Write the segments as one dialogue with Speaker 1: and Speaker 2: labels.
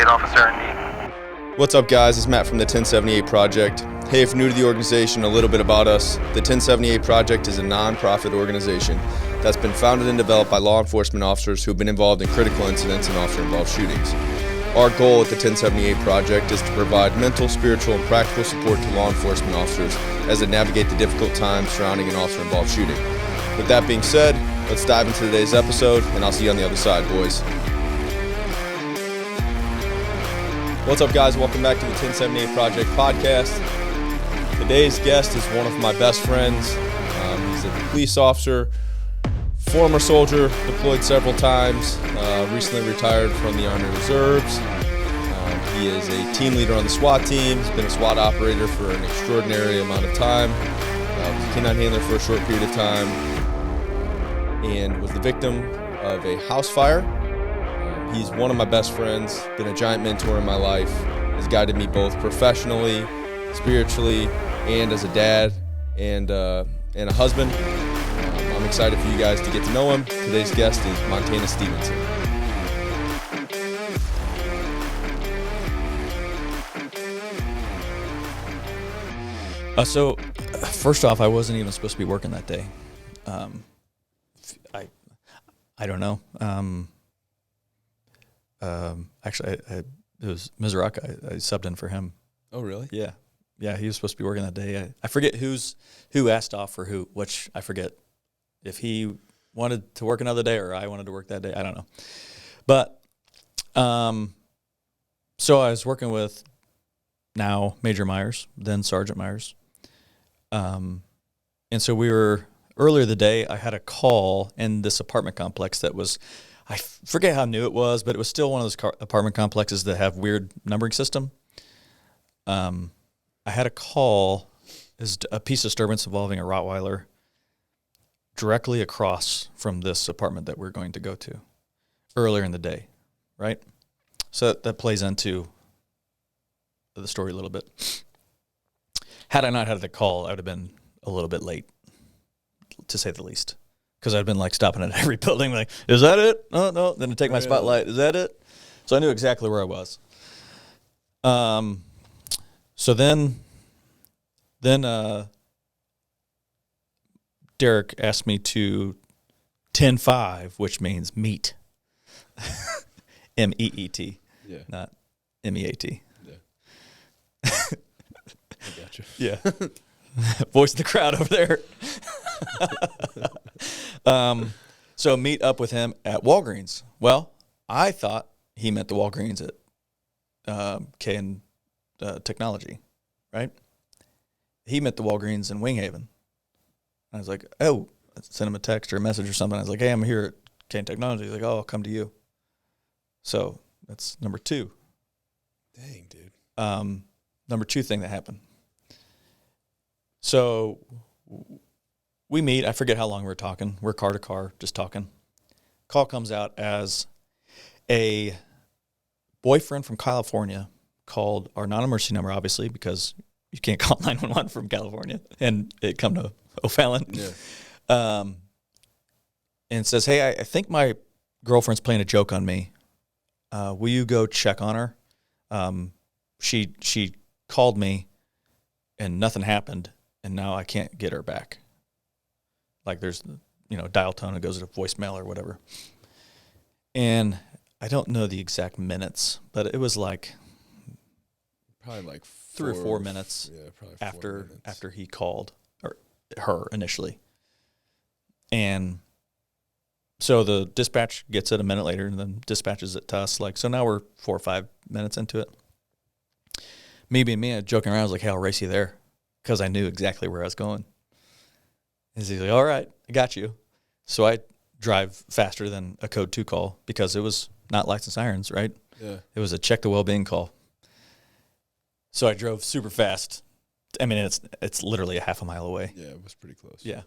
Speaker 1: 1078 officer in need.
Speaker 2: What's up, guys? It's Matt from the 1078 Project. Hey, if you're new to the organization, a little bit about us. The 1078 Project is a non-profit organization that's been founded and developed by law enforcement officers who have been involved in critical incidents and officer-involved shootings. Our goal at the 1078 Project is to provide mental, spiritual, and practical support to law enforcement officers as they navigate the difficult times surrounding an officer-involved shooting. With that being said, let's dive into today's episode, and I'll see you on the other side, boys. What's up, guys? Welcome back to the 1078 Project podcast. Today's guest is one of my best friends. He's a police officer, former soldier, deployed several times, recently retired from the Army Reserves. He is a team leader on the SWAT team. He's been a SWAT operator for an extraordinary amount of time. Was a canine handler for a short period of time, and was the victim of a house fire. He's one of my best friends, been a giant mentor in my life, has guided me both professionally, spiritually, and as a dad and a husband. I'm excited for you guys to get to know him. Today's guest is Montana Stephenson.
Speaker 3: So, first off, I wasn't even supposed to be working that day. I don't know. Actually, it was Mizrak. I subbed in for him.
Speaker 2: Oh, really?
Speaker 3: Yeah. Yeah, he was supposed to be working that day. I forget who asked off for who, which I forget. If he wanted to work another day or I wanted to work that day, I don't know. But, so I was working with now Major Myers, then Sergeant Myers. And so we were, earlier the day, I had a call in this apartment complex that was, I forget how new it was, but it was still one of those apartment complexes that have weird numbering system. I had a call, is a peace disturbance involving a Rottweiler directly across from this apartment that we're going to go to earlier in the day, right? So that plays into the story a little bit. Had I not had the call, I would have been a little bit late, to say the least. Because I'd been like stopping at every building, like, is that it? No. Then to take my spotlight, is that it? So I knew exactly where I was. So then Derek asked me to 10-5, which means meet. M-E-E-T,
Speaker 2: Yeah.
Speaker 3: not M-E-A-T.
Speaker 2: Yeah. I gotcha.
Speaker 3: Yeah. Voice of the crowd over there. So meet up with him at Walgreens. Well, I thought he meant the Walgreens at K and Technology, right? He meant the Walgreens in Winghaven. I was like, oh, I sent him a text or a message or something. I was like, hey, I'm here at K and Technology. He's like, oh, I'll come to you. So that's number two.
Speaker 2: Dang, dude.
Speaker 3: Number two thing that happened. So we meet. I forget how long we're talking. We're car to car, just talking. Call comes out as a boyfriend from California called our non-emergency number, obviously, because you can't call 911 from California, and it come to O'Fallon.
Speaker 2: Yeah.
Speaker 3: And says, hey, I think my girlfriend's playing a joke on me. Will you go check on her? She called me, and nothing happened, and now I can't get her back. Like there's, dial tone, it goes to voicemail or whatever. And I don't know the exact minutes, but it was like
Speaker 2: Probably like
Speaker 3: 3 or 4 minutes
Speaker 2: probably
Speaker 3: after he called, or her initially. And so the dispatch gets it a minute later and then dispatches it to us. Like, so now we're 4 or 5 minutes into it. Me being me, joking around, I was like, hey, I'll race you there. Because I knew exactly where I was going. And he's like, all right, I got you. So I drive faster than a code 2 call because it was not licensed sirens, right?
Speaker 2: Yeah.
Speaker 3: It was a check the well-being call. So I drove super fast. I mean, it's literally a half a mile away.
Speaker 2: Yeah, it was pretty close.
Speaker 3: Yeah.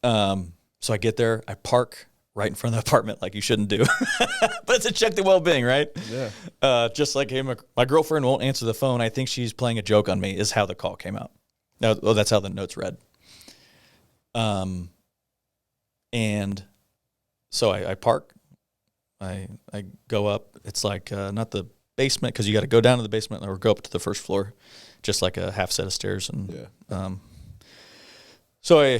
Speaker 3: So I get there, I park right in front of the apartment like you shouldn't do. But it's a check the well-being, right?
Speaker 2: Yeah.
Speaker 3: Just like, hey, my girlfriend won't answer the phone. I think she's playing a joke on me is how the call came out. Well, that's how the notes read. And so I park. I go up. It's like not the basement because you got to go down to the basement or go up to the first floor, just like a half set of stairs. And so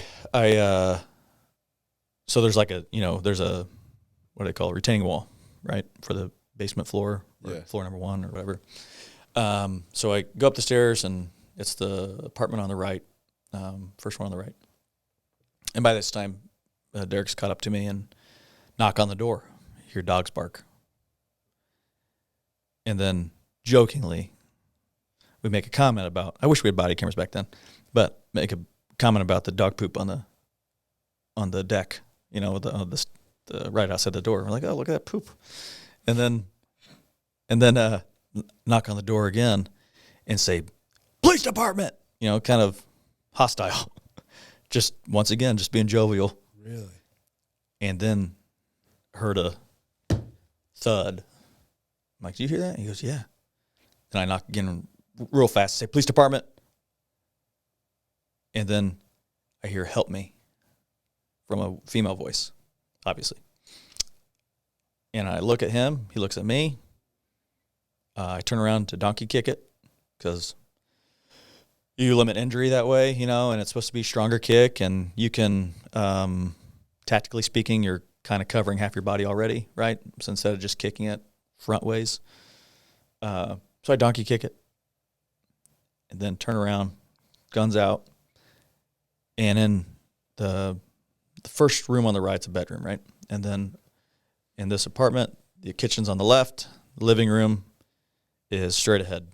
Speaker 3: so there's like there's a, what do they call it, retaining wall, right, for the basement floor or floor number 1 or whatever. So I go up the stairs, and it's the apartment on the right, first one on the right. And by this time, Derek's caught up to me and knock on the door. Hear dogs bark. And then jokingly, we make a comment about, I wish we had body cameras back then, but make a comment about the dog poop on the deck, the right outside the door. We're like, oh, look at that poop. And then knock on the door again and say, police department, kind of hostile. Just once again, just being jovial.
Speaker 2: Really?
Speaker 3: And then heard a thud. I'm like, do you hear that? He goes, yeah. Then I knock again real fast, say, police department. And then I hear, help me, from a female voice, obviously. And I look at him. He looks at me. I turn around to donkey kick it because you limit injury that way, and it's supposed to be stronger kick, and you can, tactically speaking, you're kind of covering half your body already, right? So instead of just kicking it front ways. So I donkey kick it and then turn around, guns out. And in the first room on the right's a bedroom, right? And then in this apartment, the kitchen's on the left, the living room is straight ahead.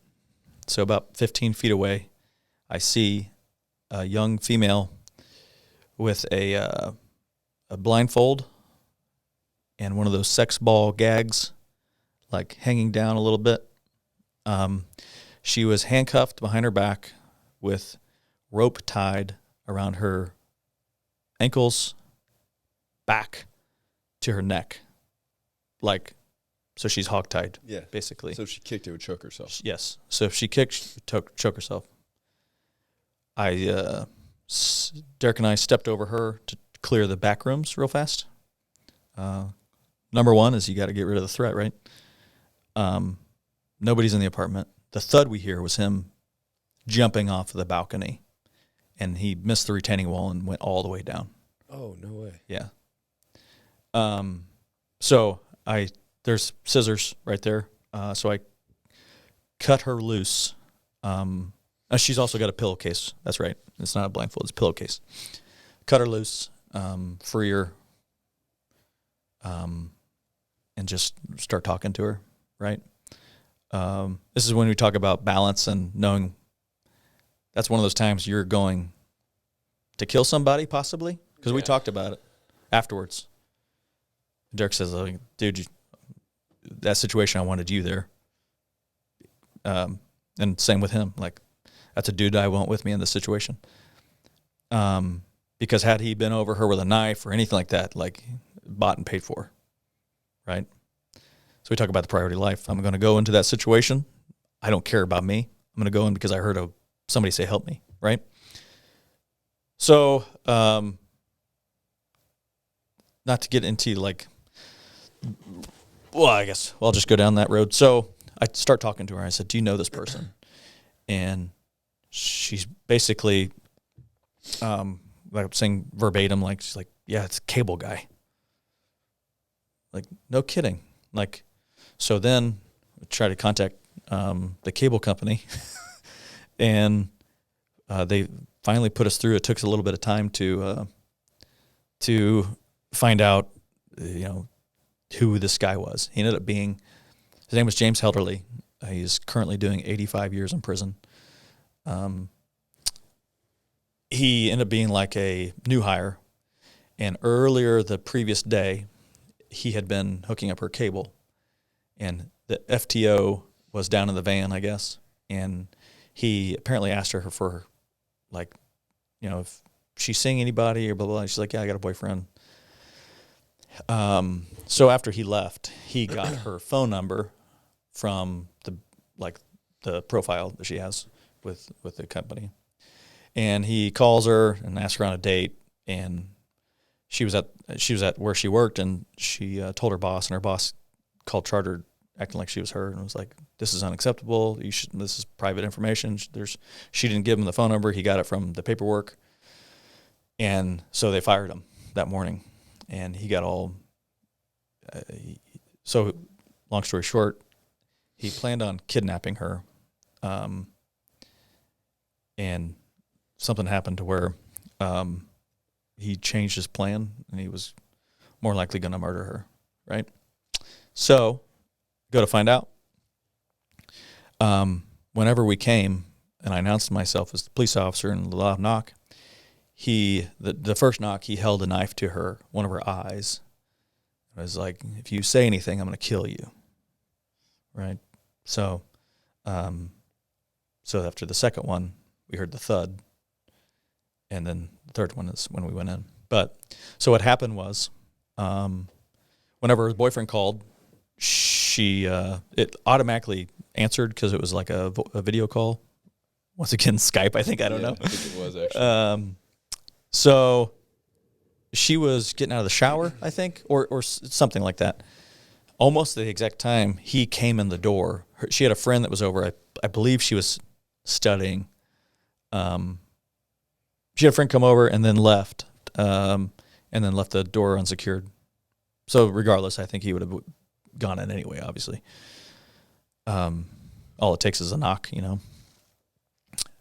Speaker 3: So about 15 feet away, I see a young female with a blindfold and one of those sex ball gags, like hanging down a little bit. She was handcuffed behind her back with rope tied around her ankles, back to her neck, so she's hogtied, basically.
Speaker 2: So if she kicked, it would choke herself.
Speaker 3: Yes. So if she kicked, she would choke herself. Derek and I stepped over her to clear the back rooms real fast. Number one is you got to get rid of the threat, right? Nobody's in the apartment. The thud we hear was him jumping off of the balcony, and he missed the retaining wall and went all the way down.
Speaker 2: Oh, no way.
Speaker 3: Yeah. So there's scissors right there. So I cut her loose. She's also got a pillowcase. That's right. It's not a blindfold. It's a pillowcase. Cut her loose, free her, and just start talking to her, right? This is when we talk about balance and knowing that's one of those times you're going to kill somebody, possibly, because we talked about it afterwards. Derek says, dude, that situation, I wanted you there. And same with him. Like, that's a dude I want with me in this situation. Because had he been over her with a knife or anything like that, like, bought and paid for, right? So we talk about the priority of life. I'm going to go into that situation. I don't care about me. I'm going to go in because I heard somebody say, help me, right? So, not to get into, I guess I'll just go down that road. So I start talking to her. I said, do you know this person? And she's basically, like I'm saying verbatim, she's like, yeah, it's a cable guy. Like, no kidding. So then I try to contact the cable company, and they finally put us through. It took us a little bit of time to find out, who this guy was. He ended up being, his name was James Helderly. He's currently doing 85 years in prison. He ended up being like a new hire, and earlier the previous day, he had been hooking up her cable, and the FTO was down in the van, I guess, and he apparently asked her for, if she's seeing anybody or blah, blah, blah. She's like, yeah, I got a boyfriend. So after he left, he got her phone number from the profile that she has with the company, and he calls her and asks her on a date, and she was at where she worked, and she told her boss, and her boss called chartered acting like she was her and was like, "This is unacceptable. This is private information." She didn't give him the phone number. He got it from the paperwork, and so they fired him that morning. And he got all. So, long story short, he planned on kidnapping her, and something happened to where he changed his plan, and he was more likely going to murder her, right? So, go to find out. Whenever we came, and I announced myself as the police officer in the loud knock, the first knock, he held a knife to one of her eyes. I was like, "If you say anything, I'm going to kill you," right? So, so after the second one, we heard the thud, and then the third one is when we went in. But so what happened was, whenever her boyfriend called, it automatically answered because it was like a video call. Once again, Skype, I think. I don't know.
Speaker 2: I think it was actually.
Speaker 3: So she was getting out of the shower, I think, or something like that. Almost at the exact time he came in the door. She had a friend that was over. I believe she was studying. She had a friend come over and then left, left the door unsecured. So regardless, I think he would have gone in anyway, obviously. All it takes is a knock, you know.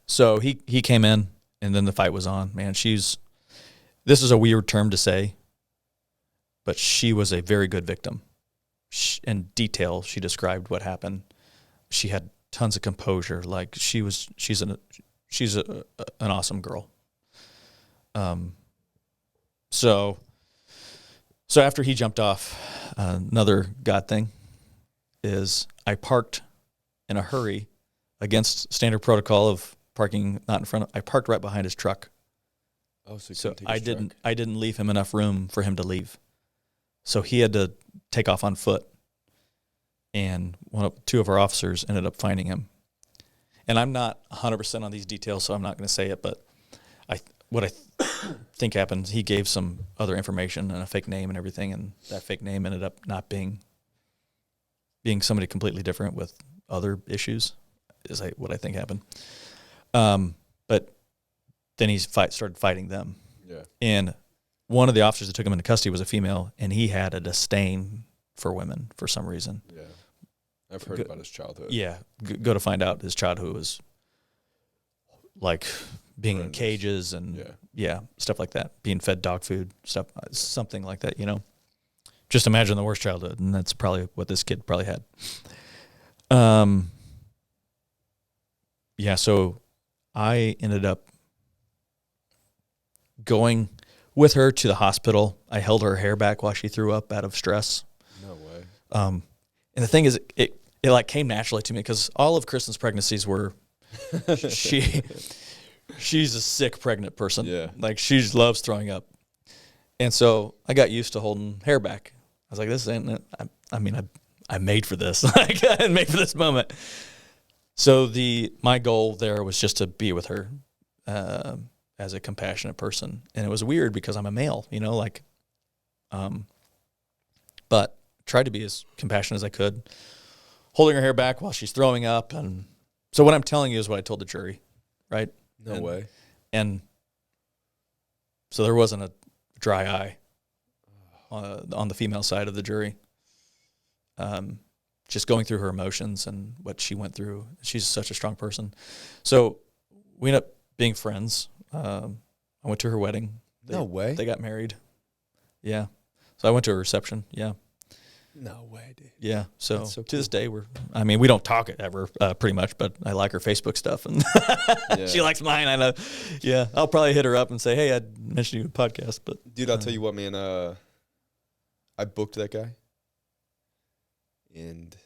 Speaker 3: So he came in, and then the fight was on. Man, this is a weird term to say, but she was a very good victim. In detail, she described what happened. She had tons of composure. Like she's an awesome girl. So after he jumped off, another God thing is I parked in a hurry against standard protocol of parking not in front of. I parked right behind his truck.
Speaker 2: Oh,
Speaker 3: so I didn't leave him enough room for him to leave. So he had to take off on foot, and two of our officers ended up finding him. And I'm not 100% on these details, so I'm not going to say it, but what I think happened, he gave some other information and a fake name and everything, and that fake name ended up not being somebody completely different with other issues, is what I think happened. But then he started fighting them.
Speaker 2: Yeah.
Speaker 3: And one of the officers that took him into custody was a female, and he had a disdain for women for some reason.
Speaker 2: Yeah. I've heard about his childhood.
Speaker 3: Yeah. Go to find out his childhood was like being
Speaker 2: horrendous.
Speaker 3: In cages and stuff like that, being fed dog food, something like that, you know. Just imagine the worst childhood, and that's probably what this kid probably had. So I ended up going with her to the hospital. I held her hair back while she threw up out of stress.
Speaker 2: No way.
Speaker 3: And the thing is, it like came naturally to me because all of Kristen's pregnancies were, she's a sick pregnant person.
Speaker 2: Yeah.
Speaker 3: Like she loves throwing up. And so I got used to holding hair back. I was like, this ain't, I'm made for this. Like I'm made for this moment. So my goal there was just to be with her, as a compassionate person. And it was weird because I'm a male, you know, like, but tried to be as compassionate as I could, holding her hair back while she's throwing up. And so what I'm telling you is what I told the jury, right?
Speaker 2: No way.
Speaker 3: And so there wasn't a dry eye on the female side of the jury. Just going through her emotions and what she went through. She's such a strong person. So we ended up being friends. I went to her wedding.
Speaker 2: No way.
Speaker 3: They got married. Yeah. So I went to a reception. Yeah.
Speaker 2: No way, dude.
Speaker 3: Yeah. So,
Speaker 2: so
Speaker 3: to this day, we don't talk ever, pretty much, but I like her Facebook stuff and she likes mine. I know. Yeah. I'll probably hit her up and say, hey, I mentioned you in a podcast, but.
Speaker 2: Dude, I'll tell you what, man, I booked that guy. And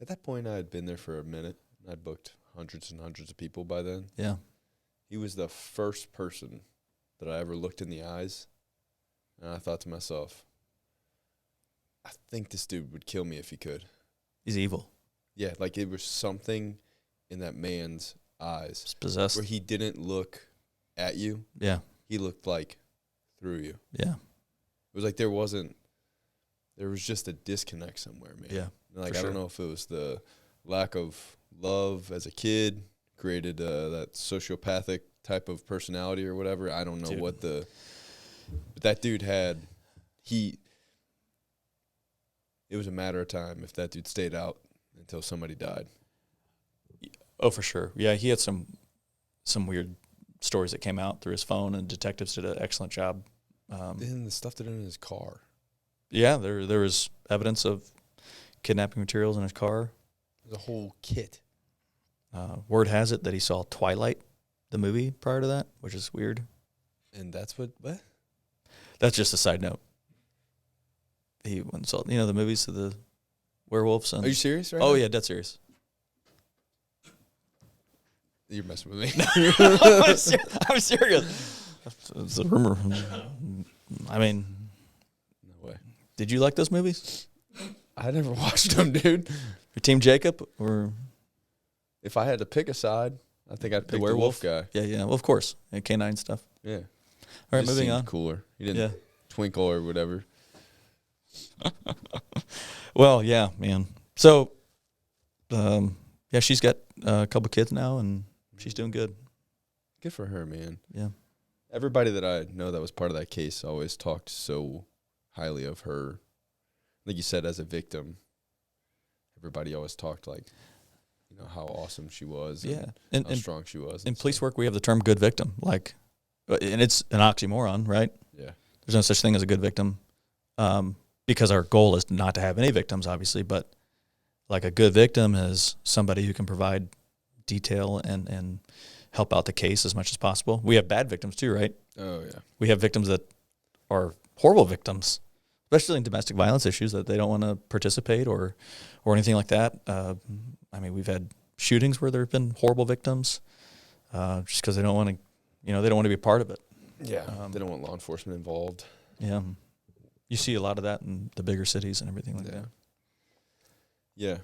Speaker 2: at that point, I had been there for a minute. I'd booked hundreds and hundreds of people by then.
Speaker 3: Yeah.
Speaker 2: He was the first person that I ever looked in the eyes. And I thought to myself, I think this dude would kill me if he could.
Speaker 3: He's evil.
Speaker 2: Yeah, like it was something in that man's eyes.
Speaker 3: He's possessed.
Speaker 2: Where he didn't look at you.
Speaker 3: Yeah.
Speaker 2: He looked like through you.
Speaker 3: Yeah.
Speaker 2: It was like there was just a disconnect somewhere, man.
Speaker 3: Yeah.
Speaker 2: Like,
Speaker 3: For
Speaker 2: I don't
Speaker 3: sure.
Speaker 2: know if it was the lack of love as a kid created that sociopathic type of personality or whatever. I don't know
Speaker 3: Dude.
Speaker 2: but that dude had, it was a matter of time if that dude stayed out until somebody died.
Speaker 3: Oh, for sure. Yeah, he had some weird stories that came out through his phone, and detectives did an excellent job.
Speaker 2: Then the stuff that in his car.
Speaker 3: Yeah, there was evidence of kidnapping materials in his car.
Speaker 2: There's a whole kit.
Speaker 3: Word has it that he saw Twilight, the movie, prior to that, which is weird.
Speaker 2: And that's what?
Speaker 3: That's just a side note. He went and saw, the movies of the werewolves. And,
Speaker 2: Are you serious right
Speaker 3: oh,
Speaker 2: now?
Speaker 3: yeah, dead serious.
Speaker 2: You're messing with me.
Speaker 3: I'm serious. It's a rumor. I mean,
Speaker 2: No way.
Speaker 3: did you like those movies?
Speaker 2: I never watched them, dude.
Speaker 3: Your Team Jacob or
Speaker 2: If I had to pick a side, I think I'd pick the
Speaker 3: werewolf
Speaker 2: wolf guy.
Speaker 3: Yeah, well, of course. And K9 stuff.
Speaker 2: Yeah.
Speaker 3: All right,
Speaker 2: Just
Speaker 3: moving
Speaker 2: seemed
Speaker 3: on.
Speaker 2: Cooler. He didn't
Speaker 3: Yeah.
Speaker 2: twinkle or whatever.
Speaker 3: Well, yeah, man. So, yeah, she's got a couple kids now, and she's doing good.
Speaker 2: Good for her, man.
Speaker 3: Yeah.
Speaker 2: Everybody that I know that was part of that case always talked so highly of her. Like you said, as a victim, everybody always talked like, how awesome she was.
Speaker 3: Yeah.
Speaker 2: And how strong she was.
Speaker 3: In
Speaker 2: and
Speaker 3: police
Speaker 2: stuff.
Speaker 3: work, we have the term good victim. Like, and it's an oxymoron, right?
Speaker 2: Yeah.
Speaker 3: There's no such thing as a good victim, because our goal is not to have any victims, obviously. But like a good victim is somebody who can provide detail and help out the case as much as possible. We have bad victims too, right?
Speaker 2: Oh, yeah.
Speaker 3: We have victims that are horrible victims, especially in domestic violence issues, that they don't want to participate or anything like that. I mean, we've had shootings where there have been horrible victims, just because they don't want to, they don't want to be a part of it.
Speaker 2: Yeah. They don't want law enforcement involved.
Speaker 3: Yeah. You see a lot of that in the bigger cities and everything like that.
Speaker 2: Yeah.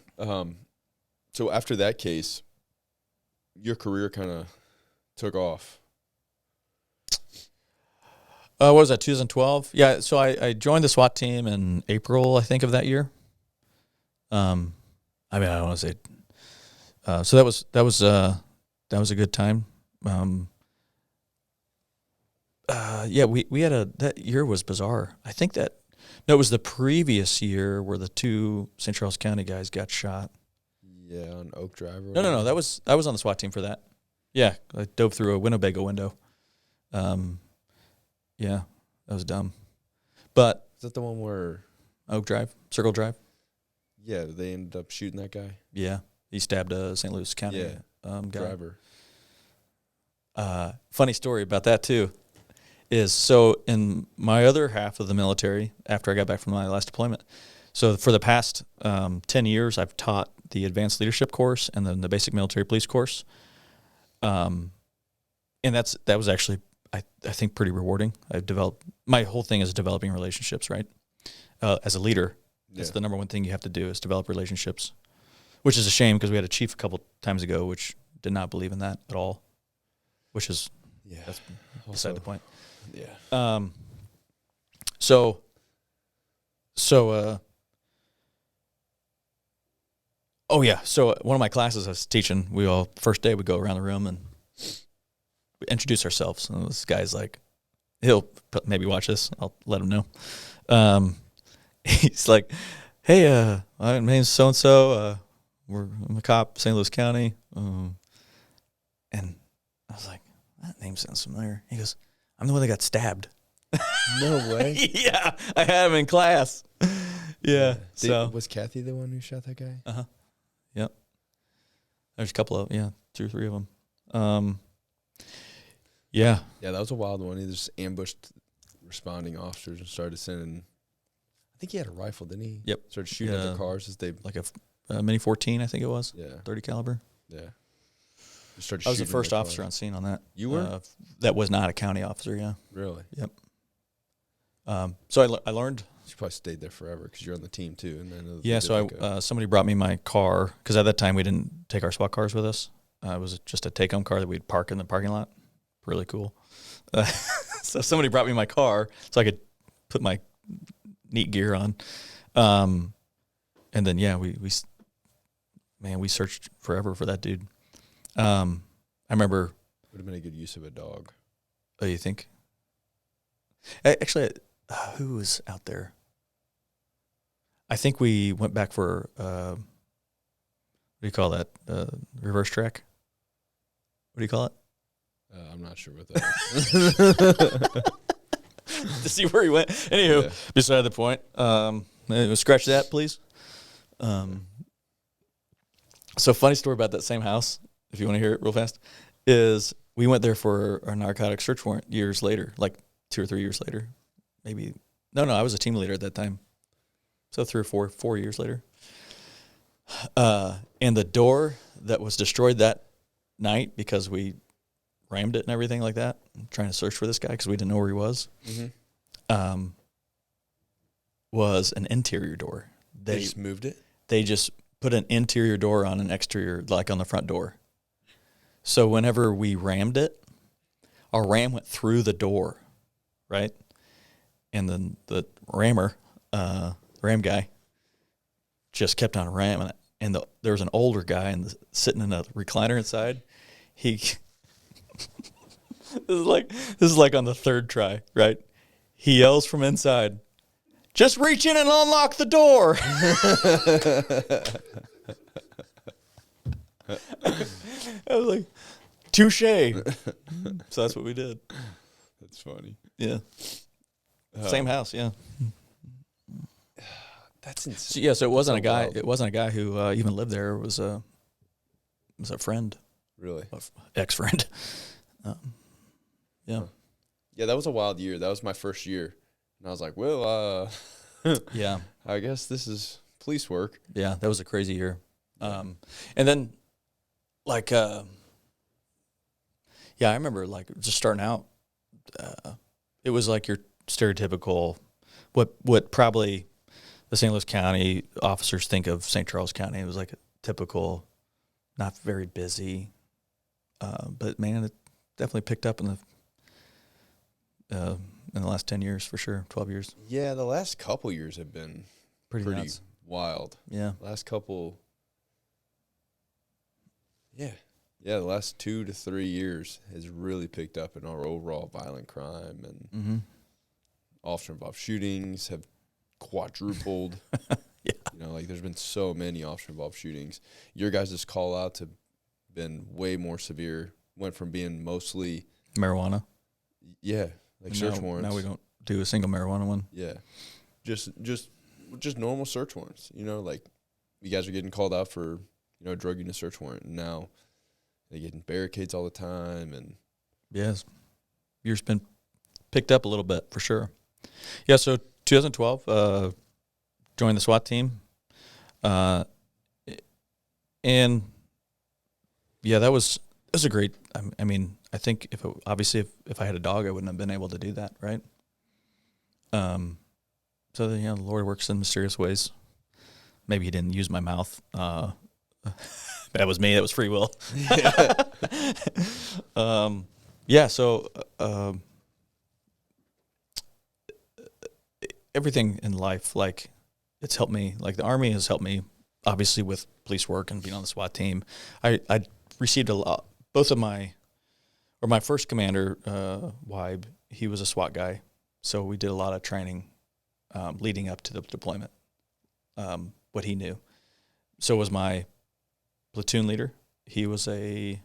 Speaker 2: So after that case, your career kind of took off.
Speaker 3: What was that, 2012? Yeah, so I joined the SWAT team in April, I think, of that year. I mean, I don't want to say. So that was a good time. Yeah, we had that year was bizarre. I think it was the previous year where the two St. Charles County guys got shot.
Speaker 2: Yeah, on Oak Drive.
Speaker 3: No. I was on the SWAT team for that. Yeah, I dove through a Winnebago window. Yeah, that was dumb. But
Speaker 2: Is that the one where?
Speaker 3: Oak Drive, Circle Drive.
Speaker 2: Yeah, they ended up shooting that guy.
Speaker 3: Yeah, he stabbed a St. Louis County guy.
Speaker 2: Driver.
Speaker 3: Funny story about that too is, so in my other half of the military, after I got back from my last deployment, so for the past 10 years, I've taught the advanced leadership course and then the basic military police course. And that was actually, I think, pretty rewarding. My whole thing is developing relationships, right? As a leader, that's the number one thing you have to do is develop relationships, which is a shame because we had a chief a couple times ago which did not believe in that at all, which is that's beside the point.
Speaker 2: Yeah.
Speaker 3: So one of my classes I was teaching, first day we go around the room and we introduce ourselves. And this guy's like, he'll maybe watch this. I'll let him know. He's like, hey, my name's so-and-so. I'm a cop, St. Louis County. And I was like, that name sounds familiar. He goes, I'm the one that got stabbed.
Speaker 2: No way.
Speaker 3: Yeah, I had him in class. Yeah.
Speaker 2: Was Kathy the one who shot that guy?
Speaker 3: Uh-huh. Yep. There's a couple of, 2 or 3 of them. Yeah.
Speaker 2: Yeah, that was a wild one. He just ambushed responding officers and started sending. I think he had a rifle, didn't he?
Speaker 3: Yep.
Speaker 2: Started shooting at their cars as they.
Speaker 3: Like a Mini 14, I think it was.
Speaker 2: Yeah.
Speaker 3: 30 caliber.
Speaker 2: Yeah.
Speaker 3: I was the first officer on scene on that.
Speaker 2: You were?
Speaker 3: That was not a county officer, yeah.
Speaker 2: Really?
Speaker 3: Yep. So I learned.
Speaker 2: You probably stayed there forever because you're on the team too. And then
Speaker 3: Yeah, so somebody brought me my car because at that time we didn't take our SWAT cars with us. It was just a take-home car that we'd park in the parking lot. Really cool. So somebody brought me my car so I could put my neat gear on. And And then we searched forever for that dude. I remember.
Speaker 2: Would have been a good use of a dog.
Speaker 3: Oh, you think? Actually, who was out there? I think we went back for what do you call that? Reverse track. What do you call it?
Speaker 2: I'm not sure what that is.
Speaker 3: To see where he went. Anywho, beside the point. Scratch that, please. So funny story about that same house, if you want to hear it real fast, is we went there for our narcotic search warrant years later, like 2 or 3 years later. Maybe. No, I was a team leader at that time. So 3 or 4 years later. And the door that was destroyed that night because we rammed it and everything like that, trying to search for this guy because we didn't know where he was, was an interior door.
Speaker 2: They just moved it?
Speaker 3: They just put an interior door on an exterior, like on the front door. So whenever we rammed it, our ram went through the door, right? And then the ram guy just kept on ramming it. And there was an older guy sitting in a recliner inside. This is like on the third try, right? He yells from inside, "Just reach in and unlock the door." I was like, touche. So that's what we did.
Speaker 2: That's funny.
Speaker 3: Yeah. Same house, yeah.
Speaker 2: That's insane.
Speaker 3: So it wasn't a guy. Wild. It wasn't a guy who even lived there. It was a friend.
Speaker 2: Really?
Speaker 3: Ex-friend. Yeah.
Speaker 2: Yeah, that was a wild year. That was my first year. And I was like, well,
Speaker 3: yeah,
Speaker 2: I guess this is police work.
Speaker 3: Yeah, that was a crazy year. And then, like, I remember, like, just starting out, it was like your stereotypical, what probably the St. Louis County officers think of St. Charles County. It was like a typical, not very busy, but, man, it definitely picked up in the last 10 years, for sure, 12 years.
Speaker 2: Yeah, the last couple years have been pretty
Speaker 3: nuts.
Speaker 2: Wild.
Speaker 3: Yeah.
Speaker 2: Last couple, the last 2 to 3 years has really picked up in our overall violent crime, and officer-involved shootings have quadrupled.
Speaker 3: Yeah.
Speaker 2: Like there's been so many officer-involved shootings. Your guys' call-outs have been way more severe. Went from being mostly
Speaker 3: marijuana.
Speaker 2: Yeah. Like search warrants.
Speaker 3: Now we don't do a single marijuana one.
Speaker 2: Yeah. Just normal search warrants. Like you guys are getting called out for, a drug unit search warrant. And now they're getting barricades all the time. And
Speaker 3: yes. Year's been picked up a little bit for sure. Yeah, so 2012, joined the SWAT team. And yeah, that was a great, I mean, I think if I had a dog, I wouldn't have been able to do that, right? So the Lord works in mysterious ways. Maybe he didn't use my mouth. That was me. That was free will. So everything in life, like, it's helped me. Like, the Army has helped me, obviously, with police work and being on the SWAT team. I received a lot. Both of my first commander, Weib, he was a SWAT guy. So we did a lot of training leading up to the deployment, what he knew. So was my platoon leader. He was a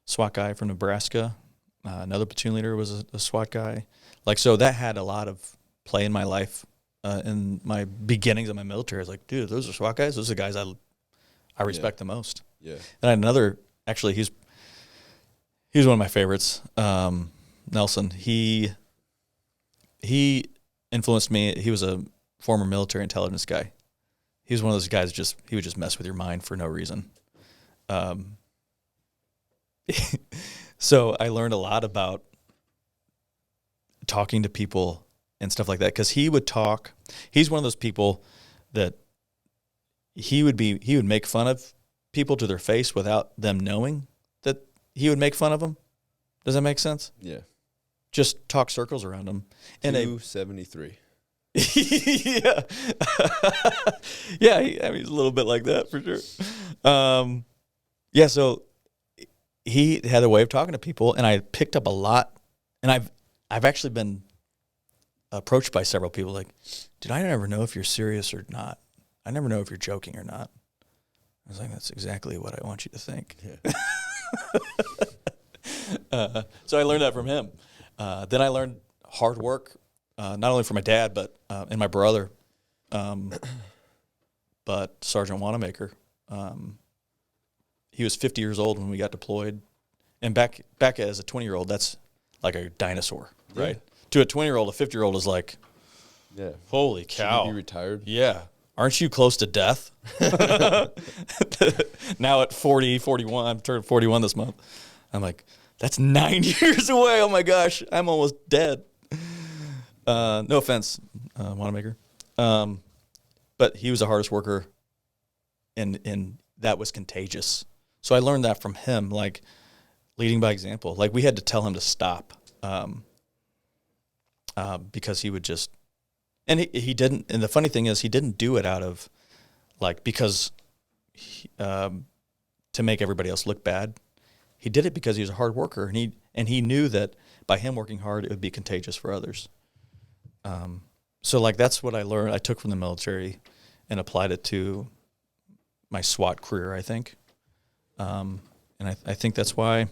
Speaker 3: SWAT guy from Nebraska. Another platoon leader was a SWAT guy. Like, so that had a lot of play in my life. In my beginnings of my military, I was like, dude, those are SWAT guys. Those are the guys I respect the most.
Speaker 2: Yeah.
Speaker 3: And I had another, actually, he's one of my favorites, Nelson. He influenced me. He was a former military intelligence guy. He was one of those guys he would just mess with your mind for no reason. So I learned a lot about talking to people and stuff like that, because he would talk. He's one of those people that he would make fun of people to their face without them knowing that he would make fun of them. Does that make sense?
Speaker 2: Yeah.
Speaker 3: Just talk circles around them. And
Speaker 2: 273.
Speaker 3: Yeah. Yeah, he's a little bit like that for sure. Yeah, so he had a way of talking to people, and I picked up a lot. And I've actually been approached by several people like, dude, I never know if you're serious or not. I never know if you're joking or not. I was like, that's exactly what I want you to think. Yeah. So I learned that from him. Then I learned hard work, not only from my dad, but and my brother. But Sergeant Wanamaker, he was 50 years old when we got deployed. And back as a 20-year-old, that's like a dinosaur, right? To a 20-year-old, a 50-year-old is like,
Speaker 2: Yeah.
Speaker 3: holy cow.
Speaker 2: Should he be retired?
Speaker 3: Yeah. Aren't you close to death? Now at 40, 41, I'm turning 41 this month. I'm like, that's 9 years away. Oh my gosh, I'm almost dead. No offense, Wanamaker. But he was the hardest worker, and that was contagious. So I learned that from him, like leading by example. Like we had to tell him to stop because he would just, and he didn't. And the funny thing is, he didn't do it out of like because to make everybody else look bad. He did it because he was a hard worker, and he knew that by him working hard, it would be contagious for others. So like that's what I learned. I took from the military and applied it to my SWAT career, I think. And I think that's why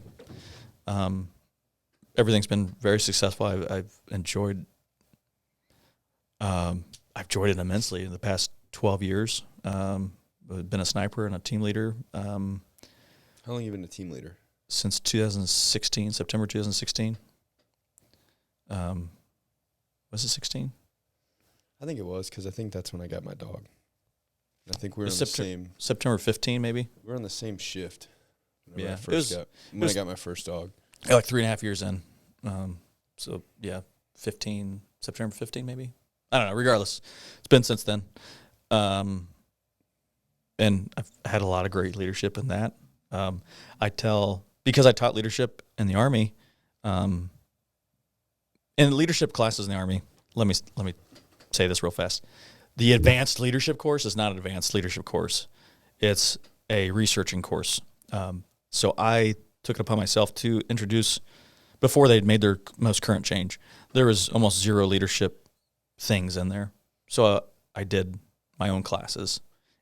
Speaker 3: everything's been very successful. I've enjoyed it immensely in the past 12 years. I've been a sniper and a team leader.
Speaker 2: How long have you been a team leader?
Speaker 3: Since 2016, September 2016. Was it 16?
Speaker 2: I think it was because I think that's when I got my dog. I think we were on the same.
Speaker 3: September 15, maybe.
Speaker 2: We were on the same shift.
Speaker 3: Yeah,
Speaker 2: I got my first dog.
Speaker 3: Like 3.5 years in. So yeah, September 15, maybe. I don't know. Regardless, it's been since then. And I've had a lot of great leadership in that. Because I taught leadership in the Army, in leadership classes in the Army. Let me say this real fast. The advanced leadership course is not an advanced leadership course. It's a researching course. So I took it upon myself to introduce, before they'd made their most current change, there was almost zero leadership things in there. So I did my own classes,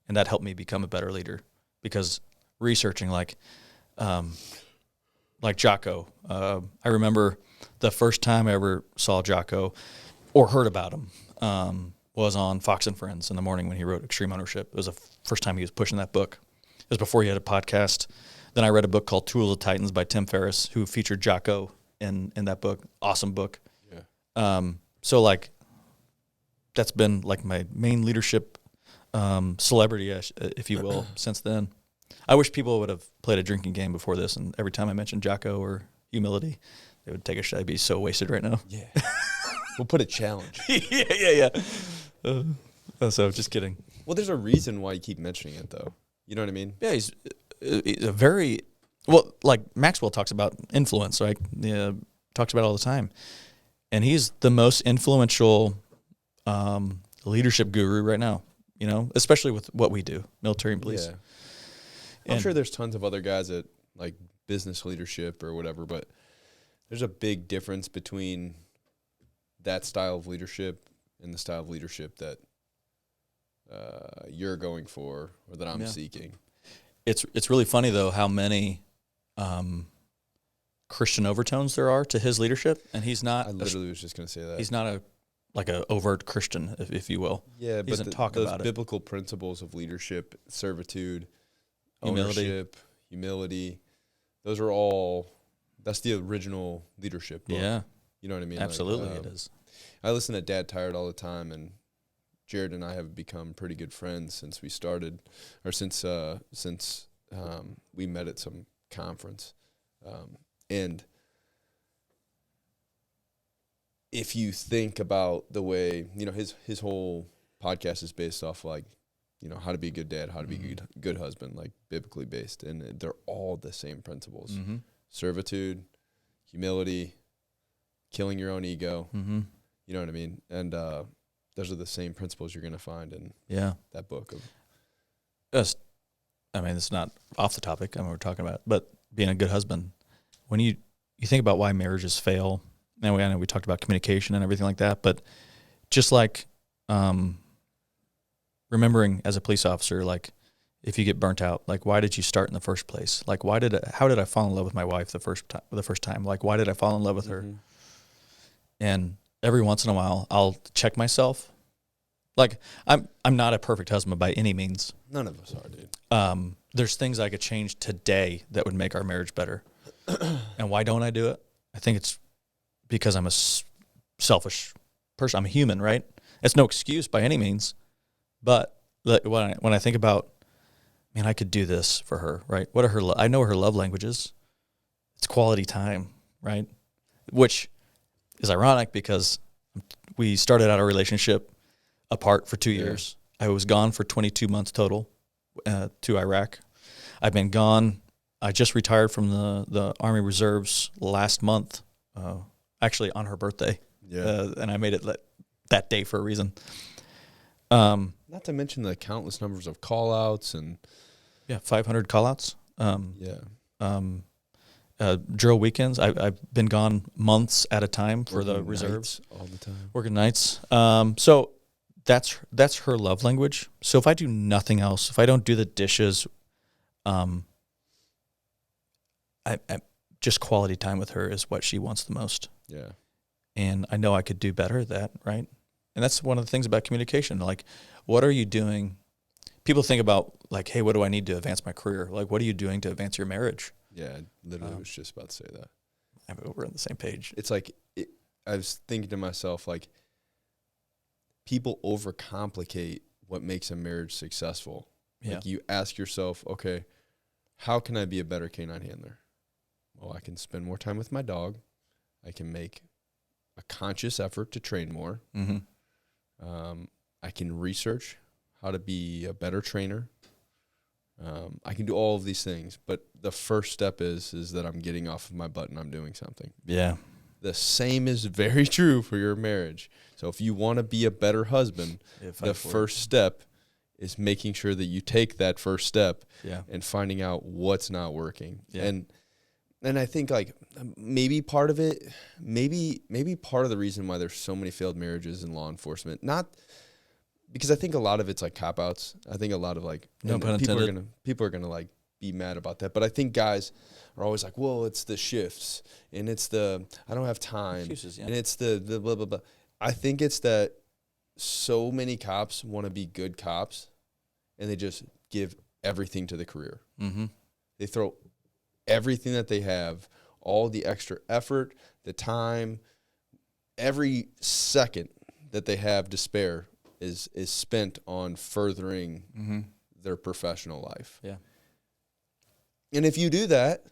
Speaker 3: and that helped me become a better leader because researching like Jocko. I remember the first time I ever saw Jocko or heard about him was on Fox and Friends in the morning when he wrote Extreme Ownership. It was the first time he was pushing that book. It was before he had a podcast. Then I read a book called Tools of Titans by Tim Ferriss, who featured Jocko in that book. Awesome book. Yeah. So like that's been like my main leadership celebrity, if you will, since then. I wish people would have played a drinking game before this, and every time I mentioned Jocko or humility, they would take a shot. I'd be so wasted right now.
Speaker 2: Yeah. We'll put a challenge.
Speaker 3: Yeah. So just kidding.
Speaker 2: Well, there's a reason why you keep mentioning it, though. You know what I mean?
Speaker 3: Yeah, he's a very, well, like Maxwell talks about influence, right? Talks about it all the time. And he's the most influential leadership guru right now, you know, especially with what we do, military and police.
Speaker 2: Yeah. I'm sure there's tons of other guys at like business leadership or whatever, but there's a big difference between that style of leadership and the style of leadership that you're going for or that I'm seeking.
Speaker 3: It's really funny, though, how many Christian overtones there are to his leadership, and he's not.
Speaker 2: I literally was just going to say that.
Speaker 3: He's not a overt Christian, if you will.
Speaker 2: Yeah,
Speaker 3: he
Speaker 2: but
Speaker 3: doesn't talk about
Speaker 2: those biblical principles of leadership, servitude, ownership, humility, those are all, that's the original leadership book.
Speaker 3: Yeah.
Speaker 2: You know what I mean?
Speaker 3: Absolutely, it is.
Speaker 2: I listen to Dad Tired all the time, and Jared and I have become pretty good friends since we started, or since we met at some conference. And if you think about the way, you know, his whole podcast is based off like, you know, how to be a good dad, how to be a good husband, like biblically based, and they're all the same principles: servitude, humility, killing your own ego. You know what I mean? And those are the same principles you're going to find in that book.
Speaker 3: It's not off the topic. We're talking about, but being a good husband. When you think about why marriages fail, and I know we talked about communication and everything like that, but just like remembering as a police officer, like if you get burnt out, like why did you start in the first place? Like how did I fall in love with my wife the first time? Like why did I fall in love with her? And every once in a while, I'll check myself. Like I'm not a perfect husband by any means.
Speaker 2: None of us are, dude.
Speaker 3: There's things I could change today that would make our marriage better. And why don't I do it? I think it's because I'm a selfish person. I'm a human, right? It's no excuse by any means. But when I think about, man, I could do this for her, right? What are I know her love languages. It's quality time, right? Which is ironic because we started out our relationship apart for 2 years. I was gone for 22 months total to Iraq. I've been gone. I just retired from the Army Reserves last month, actually on her birthday. And I made it that day for a reason.
Speaker 2: Not to mention the countless numbers of call-outs and
Speaker 3: 500 call-outs. Drill weekends. I've been gone months at a time for the reserves.
Speaker 2: All the time.
Speaker 3: Working nights. So that's her love language. So if I do nothing else, if I don't do the dishes, I just quality time with her is what she wants the most.
Speaker 2: Yeah.
Speaker 3: And I know I could do better at that, right? And that's one of the things about communication. Like, what are you doing? People think about, like, hey, what do I need to advance my career? Like, what are you doing to advance your marriage?
Speaker 2: Yeah, I literally was just about to say that.
Speaker 3: We're on the same page.
Speaker 2: It's like, I was thinking to myself, like, people overcomplicate what makes a marriage successful.
Speaker 3: Yeah.
Speaker 2: Like, you ask yourself, okay, how can I be a better canine handler? Well, I can spend more time with my dog. I can make a conscious effort to train more.
Speaker 3: Mm-hmm.
Speaker 2: I can research how to be a better trainer. I can do all of these things, but the first step is that I'm getting off of my butt and I'm doing something.
Speaker 3: Yeah.
Speaker 2: The same is very true for your marriage. So if you want to be a better husband, the first step is making sure that you take that first step and finding out what's not working.
Speaker 3: Yeah.
Speaker 2: And I think, like, maybe part of it, maybe part of the reason why there's so many failed marriages in law enforcement, not because I think a lot of it's like cop-outs. I think a lot of, like,
Speaker 3: no pun intended.
Speaker 2: People are gonna like be mad about that. But I think guys are always like, well, it's the shifts and it's the I don't have time.
Speaker 3: Excuses, yeah.
Speaker 2: And it's the blah blah blah. I think it's that so many cops want to be good cops, and they just give everything to the career.
Speaker 3: Mm-hmm.
Speaker 2: They throw everything that they have, all the extra effort, the time, every second that they have to spare is spent on furthering their professional life.
Speaker 3: Yeah.
Speaker 2: And if you do that,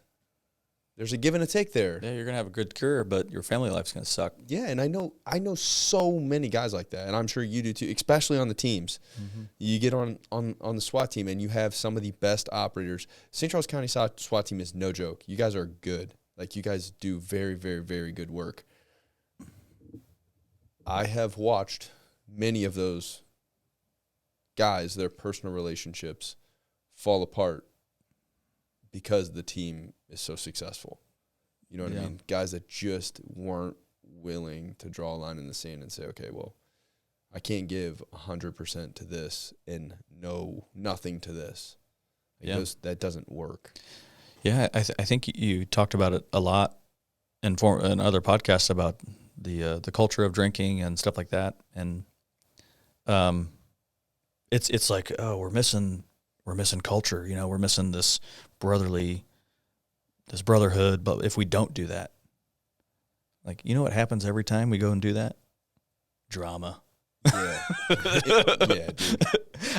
Speaker 2: there's a give and a take there.
Speaker 3: Yeah, you're gonna have a good career, but your family life's gonna suck.
Speaker 2: Yeah, and I know so many guys like that, and I'm sure you do too, especially on the teams. Mm-hmm. You get on the SWAT team, and you have some of the best operators. St. Charles County SWAT team is no joke. You guys are good. Like, you guys do very, very, very good work. I have watched many of those guys, their personal relationships fall apart because the team is so successful. You know what I mean? Guys that just weren't willing to draw a line in the sand and say, okay, well, I can't give 100% to this and nothing to this. That doesn't work.
Speaker 3: Yeah, I think you talked about it a lot in other podcasts about the culture of drinking and stuff like that, and it's like, oh, we're missing culture, you know, we're missing this brotherhood. But if we don't do that, like, you know what happens every time we go and do that? Drama.
Speaker 2: Yeah. Yeah, dude.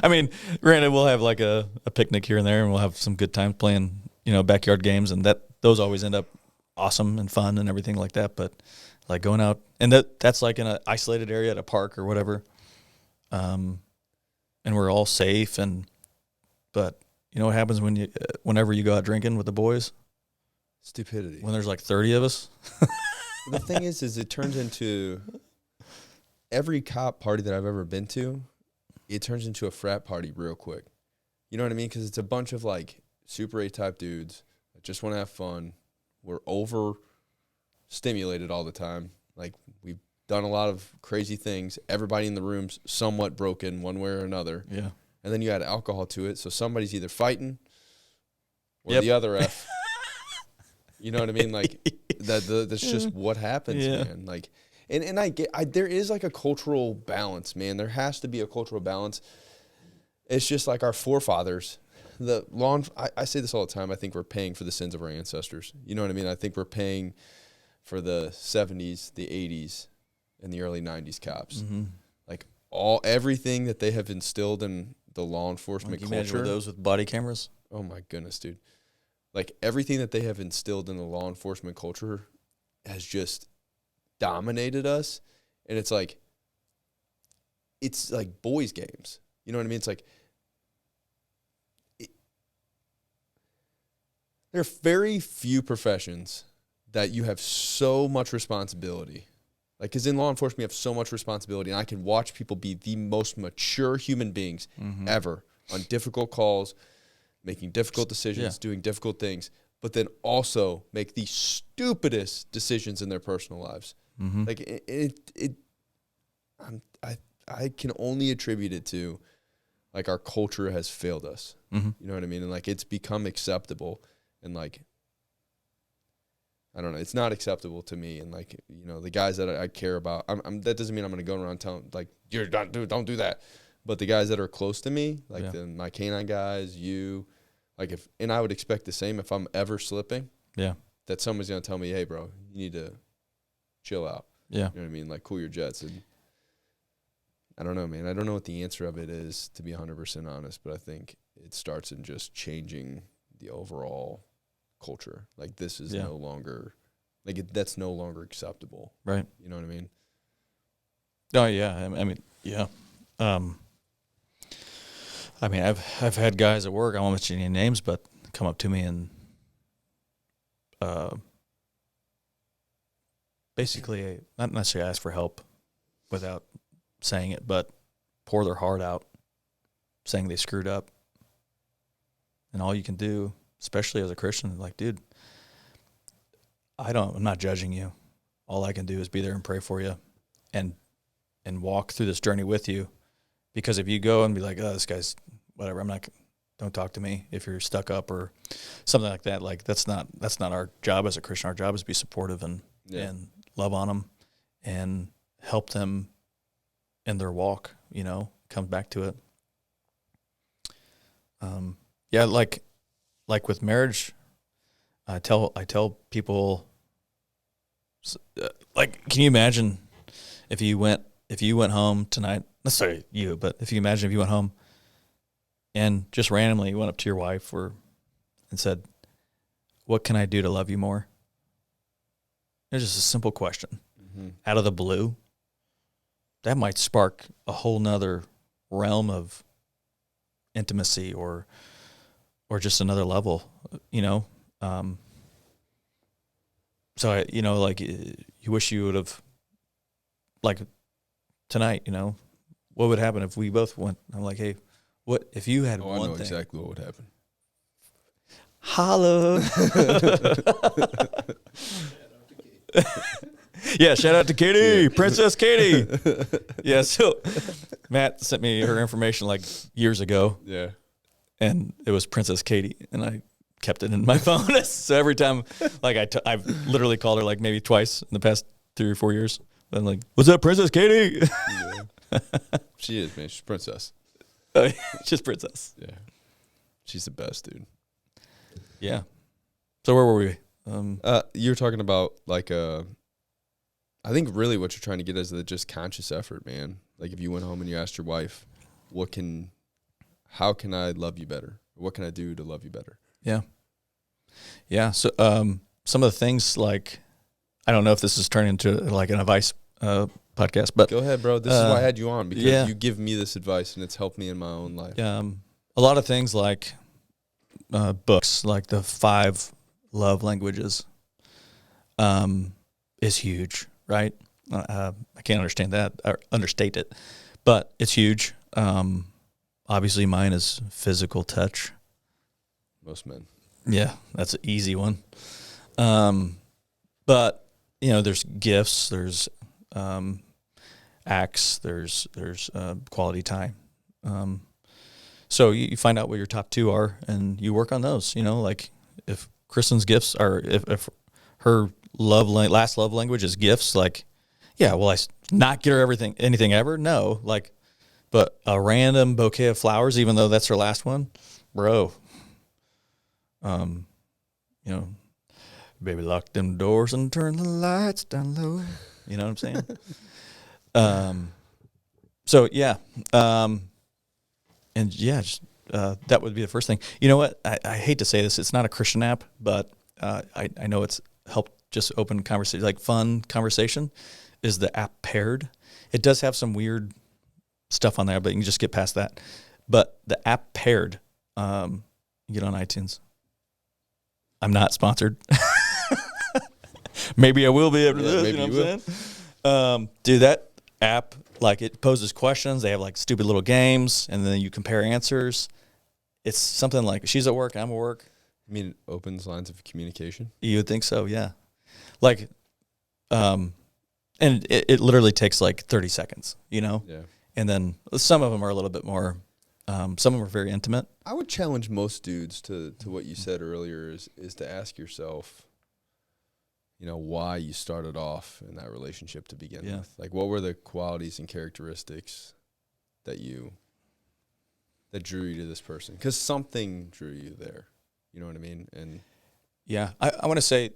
Speaker 3: I mean, granted, we'll have like a picnic here and there, and we'll have some good times playing, you know, backyard games, and those always end up awesome and fun and everything like that. But like going out, and that's like in an isolated area at a park or whatever, and we're all safe. But you know what happens whenever you go out drinking with the boys?
Speaker 2: Stupidity.
Speaker 3: When there's like 30 of us.
Speaker 2: The thing is it turns into, every cop party that I've ever been to, it turns into a frat party real quick. You know what I mean? Because it's a bunch of like Super A type dudes that just want to have fun. We're overstimulated all the time. Like, we've done a lot of crazy things. Everybody in the room's somewhat broken one way or another.
Speaker 3: Yeah.
Speaker 2: And then you add alcohol to it, so somebody's either fighting or
Speaker 3: Yep.
Speaker 2: the other F. You know what I mean? Like, that's just what happens, man. Like, and there is like a cultural balance, man. There has to be a cultural balance. It's just like our forefathers. I say this all the time. I think we're paying for the sins of our ancestors. You know what I mean? I think we're paying for the 70s, the 80s, and the early 90s cops.
Speaker 3: Mm-hmm.
Speaker 2: Like, everything that they have instilled in the law enforcement
Speaker 3: Can you imagine
Speaker 2: culture.
Speaker 3: those with body cameras?
Speaker 2: Oh my goodness, dude. Like, everything that they have instilled in the law enforcement culture has just dominated us. And it's like boys' games. You know what I mean? It's like, there are very few professions that you have so much responsibility. Like, because in law enforcement, you have so much responsibility, and I can watch people be the most mature human beings ever on difficult calls, making difficult decisions, doing difficult things, but then also make the stupidest decisions in their personal lives. Mm-hmm. Like, I can only attribute it to, like, our culture has failed us. Mm-hmm. You know what I mean? And, like, it's become acceptable, and, like, I don't know. It's not acceptable to me, and, like, you know, the guys that I care about. That doesn't mean I'm going to go around telling, like, you're not, dude, don't do that. But the guys that are close to me, like my canine guys, you, like, and I would expect the same if I'm ever slipping. Yeah. That someone's going to tell me, hey, bro, you need to chill out. Yeah. You know what I mean? Like, cool your jets. And I don't know, man. I don't know what the answer of it is, to be 100% honest, but I think it starts in just changing the overall culture. Like, this is no longer, like, that's no longer acceptable. Right. You know what I mean?
Speaker 3: Oh, yeah. I mean, yeah. I mean, I've had guys at work, I won't mention any names, but come up to me and basically not necessarily ask for help without saying it, but pour their heart out, saying they screwed up. And all you can do, especially as a Christian, like, dude, I'm not judging you. All I can do is be there and pray for you and walk through this journey with you. Because if you go and be like, oh, this guy's whatever, don't talk to me if you're stuck up or something like that. Like, that's not our job as a Christian. Our job is to be supportive and love on them and help them in their walk, you know, come back to it. Like with marriage, I tell people, like, can you imagine if you went home tonight, not necessarily you, but if you imagine if you went home and just randomly went up to your wife and said, what can I do to love you more? It's just a simple question out of the blue. That might spark a whole nother realm of intimacy or just another level, you know? So, like, you wish you would have, like, tonight, you know, what would happen if we both went? I'm like, hey, what if you had one thing? I know
Speaker 2: exactly what would happen.
Speaker 3: Holla. Yeah, shout out to Katie, Princess Katie. Yeah, so Matt sent me her information like years ago. Yeah. And it was Princess Katie, and I kept it in my phone. So every time, like, I've literally called her like maybe twice in the past 3 or 4 years. I'm like, what's up, Princess Katie?
Speaker 2: Yeah. She is, man. She's princess.
Speaker 3: She's princess.
Speaker 2: Yeah. She's the best, dude.
Speaker 3: Yeah. So where were we?
Speaker 2: You were talking about, like, I think really what you're trying to get is the just conscious effort, man. Like, if you went home and you asked your wife, how can I love you better? What can I do to love you better?
Speaker 3: Yeah. Yeah. So some of the things, like, I don't know if this is turning into like an advice podcast, but
Speaker 2: go ahead, bro. This is why I had you on, because you give me this advice and it's helped me in my own life.
Speaker 3: A lot of things like books, like the 5 love languages, is huge, right? I can't understand that or understate it, but it's huge. Obviously, mine is physical touch.
Speaker 2: Most men.
Speaker 3: Yeah, that's an easy one. But there's gifts, there's acts, there's quality time. So you find out what your top two are, and you work on those. Like if Kristen's gifts are, if her last love language is gifts, like, yeah, will I not get her anything ever? No, like, but a random bouquet of flowers, even though that's her last one, bro. Baby, lock them doors and turn the lights down low. You know what I'm saying? So yeah, and yeah, just, that would be the first thing. You know what? I hate to say this. It's not a Christian app, but I know it's helped just open conversation, like fun conversation. Is the app Paired? It does have some weird stuff on there, but you can just get past that. But the app Paired, you get on iTunes. I'm not sponsored. Maybe I will be after this.
Speaker 2: Maybe
Speaker 3: you know what I'm saying? Dude, that app, like, it poses questions. They have like stupid little games, and then you compare answers. It's something like she's at work, I'm at work.
Speaker 2: You mean it opens lines of communication?
Speaker 3: You would think so, yeah. Like, and it literally takes like 30 seconds,
Speaker 2: Yeah.
Speaker 3: And then some of them are a little bit more. Some of them are very intimate.
Speaker 2: I would challenge most dudes to what you said earlier is to ask yourself, why you started off in that relationship to begin with. Like, what were the qualities and characteristics that drew you to this person? Because something drew you there. You know what I mean? And
Speaker 3: yeah, I want to say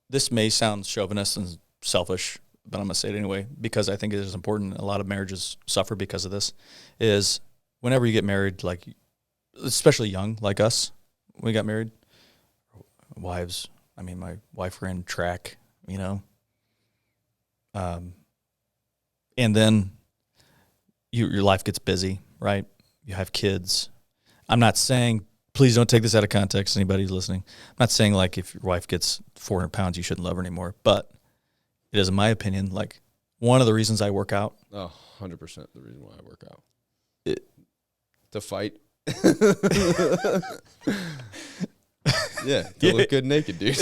Speaker 3: this may sound chauvinist and selfish, but I'm going to say it anyway because I think it is important. A lot of marriages suffer because of this, is whenever you get married, like, especially young, like us, when we got married, wives, I mean, my wife ran track, and then your life gets busy, right? You have kids. I'm not saying, please don't take this out of context, anybody who's listening. I'm not saying, like, if your wife gets 400 pounds, you shouldn't love her anymore. But it is, in my opinion, like, one of the reasons I work out.
Speaker 2: 100% the reason why I work out. To fight. Yeah, to look good naked, dude.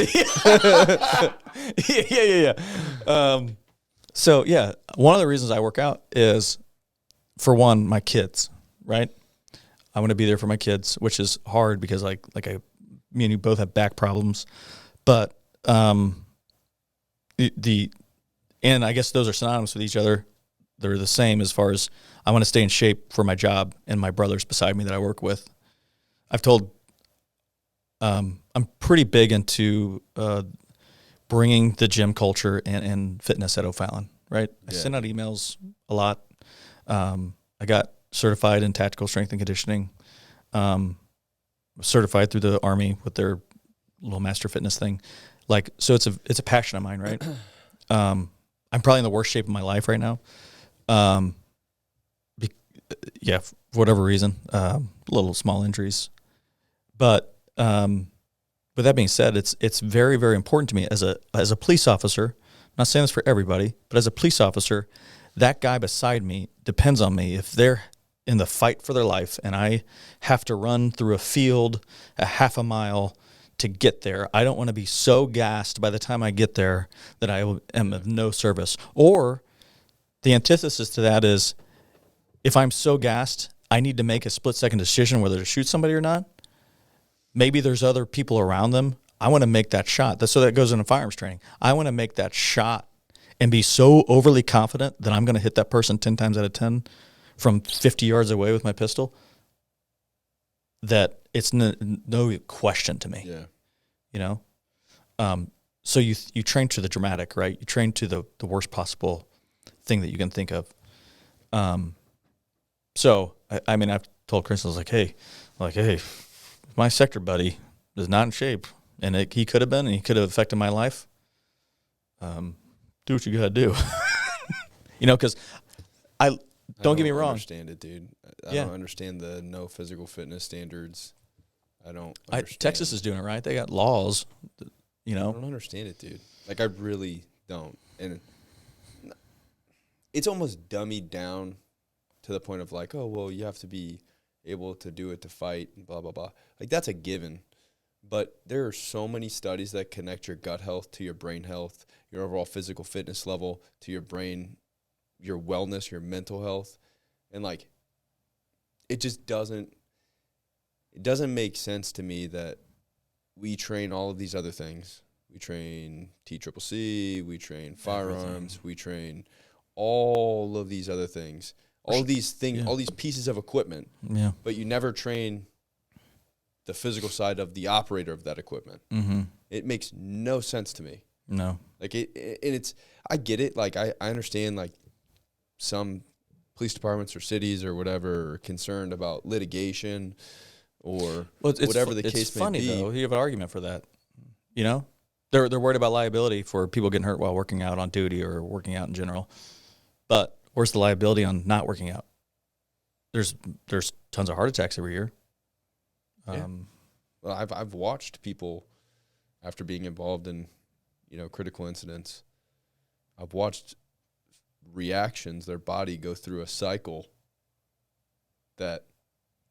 Speaker 3: Yeah. So, yeah, one of the reasons I work out is, for one, my kids, right? I want to be there for my kids, which is hard because, me and you both have back problems. But and I guess those are synonymous with each other. They're the same as far as I want to stay in shape for my job and my brothers beside me that I work with. I've told I'm pretty big into bringing the gym culture and fitness at O'Fallon, right? I send out emails a lot. I got certified in tactical strength and conditioning, certified through the Army with their little master fitness thing. Like, so it's a passion of mine, right? I'm probably in the worst shape of my life right now. For whatever reason, little small injuries. But with that being said, it's very, very important to me as a police officer. I'm not saying this for everybody, but as a police officer, that guy beside me depends on me. If they're in the fight for their life and I have to run through a field a half a mile to get there, I don't want to be so gassed by the time I get there that I am of no service. Or the antithesis to that is, if I'm so gassed, I need to make a split-second decision whether to shoot somebody or not. Maybe there's other people around them. I want to make that shot. So that goes into firearms training. I want to make that shot and be so overly confident that I'm going to hit that person 10 times out of 10 from 50 yards away with my pistol that it's no question to me.
Speaker 2: Yeah.
Speaker 3: So you train to the dramatic, right? You train to the worst possible thing that you can think of. So I've told Chris, I was like, hey, my sector buddy is not in shape, and he could have been, and he could have affected my life. Do what you gotta do, because don't get me wrong.
Speaker 2: I don't understand it, dude. I don't understand the no physical fitness standards. I don't understand.
Speaker 3: Texas is doing it right. They got laws,
Speaker 2: I don't understand it, dude. Like, I really don't. And it's almost dummied down to the point of like, oh, well, you have to be able to do it to fight and blah, blah, blah. Like, that's a given. But there are so many studies that connect your gut health to your brain health, your overall physical fitness level, to your brain, your wellness, your mental health. And, like, it just doesn't make sense to me that we train all of these other things. We train TCCC, we train firearms, we train all of these other things. All these things, all these pieces of equipment.
Speaker 3: Yeah.
Speaker 2: But you never train the physical side of the operator of that equipment.
Speaker 3: Mm-hmm.
Speaker 2: It makes no sense to me.
Speaker 3: No.
Speaker 2: Like, I get it. Like, I understand, like, some police departments or cities or whatever are concerned about litigation or whatever the case may be.
Speaker 3: It's funny, though. You have an argument for that. You know? They're worried about liability for people getting hurt while working out on duty or working out in general. But where's the liability on not working out? There's tons of heart attacks every year.
Speaker 2: Well, I've watched people after being involved in, critical incidents. I've watched reactions, their body go through a cycle that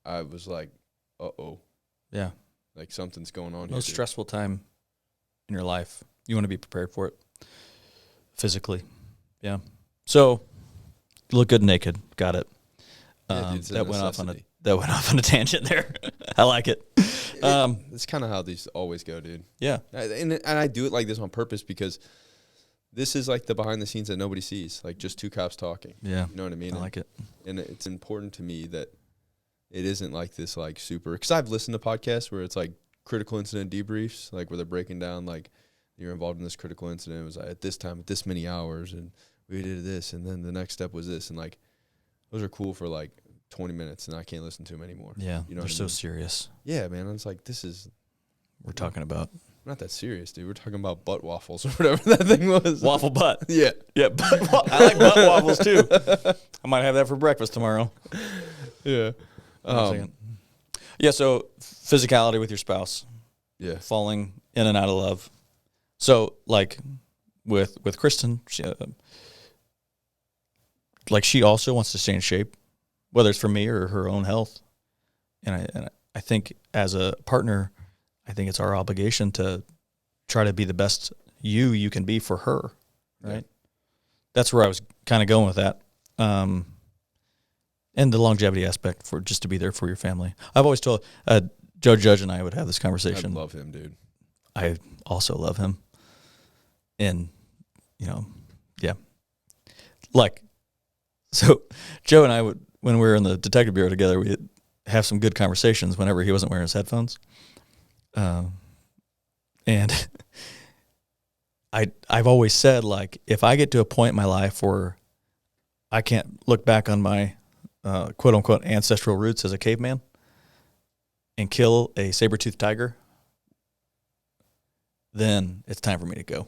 Speaker 2: I was like, uh-oh.
Speaker 3: Yeah.
Speaker 2: Like, something's going on here.
Speaker 3: Most stressful time in your life. You want to be prepared for it physically. Yeah. So, you look good naked. Got it. That went off on a tangent there. I like it.
Speaker 2: It's kind of how these always go, dude.
Speaker 3: Yeah.
Speaker 2: And I do it like this on purpose because this is like the behind the scenes that nobody sees, like just two cops talking.
Speaker 3: Yeah.
Speaker 2: You know what I mean?
Speaker 3: I like it.
Speaker 2: And it's important to me that it isn't like this like super, because I've listened to podcasts where it's like critical incident debriefs, like where they're breaking down like you're involved in this critical incident. It was at this time, at this many hours, and we did this, and then the next step was this. And like, those are cool for like 20 minutes, and I can't listen to them anymore.
Speaker 3: Yeah,
Speaker 2: you know
Speaker 3: they're so serious.
Speaker 2: Yeah, man. It's like, this is...
Speaker 3: We're talking about...
Speaker 2: Not that serious, dude. We're talking about butt waffles or whatever that thing was.
Speaker 3: Waffle butt.
Speaker 2: Yeah.
Speaker 3: Yeah, I like butt waffles, too. I might have that for breakfast tomorrow.
Speaker 2: Yeah.
Speaker 3: Yeah, so physicality with your spouse.
Speaker 2: Yeah.
Speaker 3: Falling in and out of love. So, like, with Kristen, she also wants to stay in shape, whether it's for me or her own health. And I think as a partner, I think it's our obligation to try to be the best you can be for her, right? Yeah. That's where I was kind of going with that. And the longevity aspect for just to be there for your family. I've always told Joe Judge and I would have this conversation.
Speaker 2: I love him, dude.
Speaker 3: I also love him. And, yeah. Like, so Joe and I would, when we were in the detective bureau together, we'd have some good conversations whenever he wasn't wearing his headphones. And I've always said, like, if I get to a point in my life where I can't look back on my quote unquote ancestral roots as a caveman and kill a saber-toothed tiger, then it's time for me to go.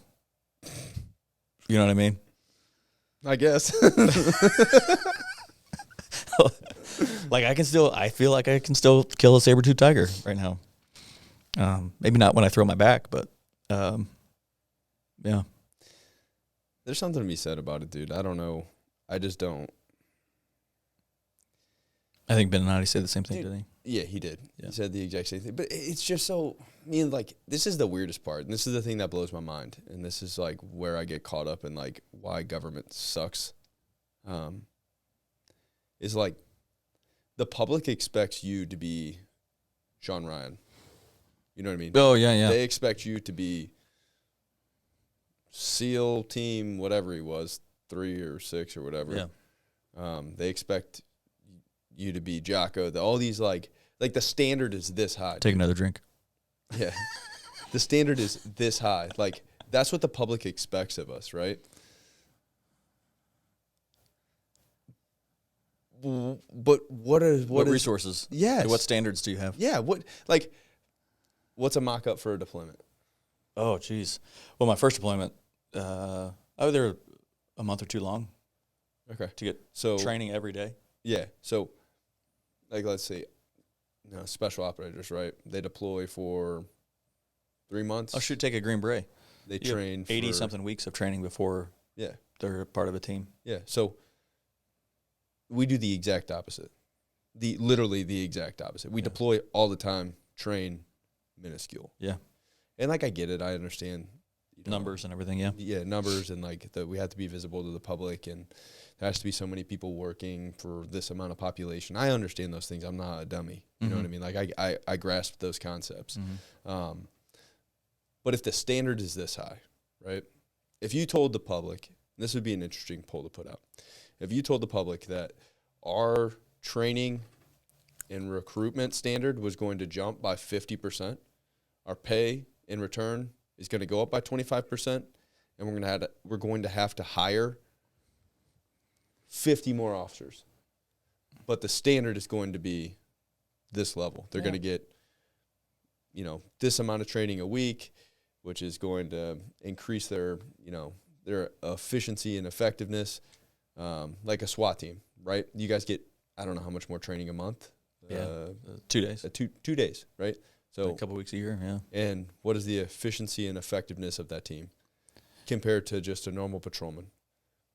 Speaker 3: You know what I mean?
Speaker 2: I guess.
Speaker 3: Like, I feel like I can still kill a saber-toothed tiger right now. Maybe not when I throw my back, but yeah.
Speaker 2: There's something to be said about it, dude. I don't know. I just don't.
Speaker 3: I think Beninati said the same thing,
Speaker 2: Dude,
Speaker 3: didn't he?
Speaker 2: Yeah, he did.
Speaker 3: Yeah.
Speaker 2: He said the exact same thing. But it's just so, like, this is the weirdest part, and this is the thing that blows my mind, and this is, like, where I get caught up in, like, why government sucks, is, like, the public expects you to be Sean Ryan. You know what I mean?
Speaker 3: Oh, yeah.
Speaker 2: They expect you to be SEAL team, whatever he was, 3 or 6 or whatever.
Speaker 3: Yeah.
Speaker 2: They expect you to be Jocko. All these, like the standard is this high.
Speaker 3: Take another drink.
Speaker 2: Yeah. The standard is this high. Like, that's what the public expects of us, right? But what
Speaker 3: resources?
Speaker 2: Yes.
Speaker 3: What standards do you have?
Speaker 2: Yeah. What's a mock-up for a deployment?
Speaker 3: Oh, geez. Well, my first deployment, I was there a month or two long.
Speaker 2: Okay.
Speaker 3: To get training every day.
Speaker 2: Yeah. So, like, let's say, special operators, right? They deploy for 3 months.
Speaker 3: Oh, shoot, take a Green Beret.
Speaker 2: They train for
Speaker 3: 80-something weeks of training before they're part of a team.
Speaker 2: Yeah. So We do the exact opposite. Literally the exact opposite. We deploy all the time, train minuscule.
Speaker 3: Yeah.
Speaker 2: And like I get it, I understand
Speaker 3: Numbers and everything, yeah.
Speaker 2: Yeah, numbers and like we have to be visible to the public and there has to be so many people working for this amount of population. I understand those things. I'm not a dummy. You know what I mean? Like I grasp those concepts. But if the standard is this high, right? If you told the public, this would be an interesting poll to put out. If you told the public that our training and recruitment standard was going to jump by 50%, our pay in return is going to go up by 25%, and we're going to have to hire 50 more officers. But the standard is going to be this level. They're going to get, this amount of training a week, which is going to increase their efficiency and effectiveness, like a SWAT team, right? You guys get, I don't know how much more training a month.
Speaker 3: 2 days.
Speaker 2: 2 days, right? So
Speaker 3: a couple weeks a year, yeah.
Speaker 2: And what is the efficiency and effectiveness of that team compared to just a normal patrolman?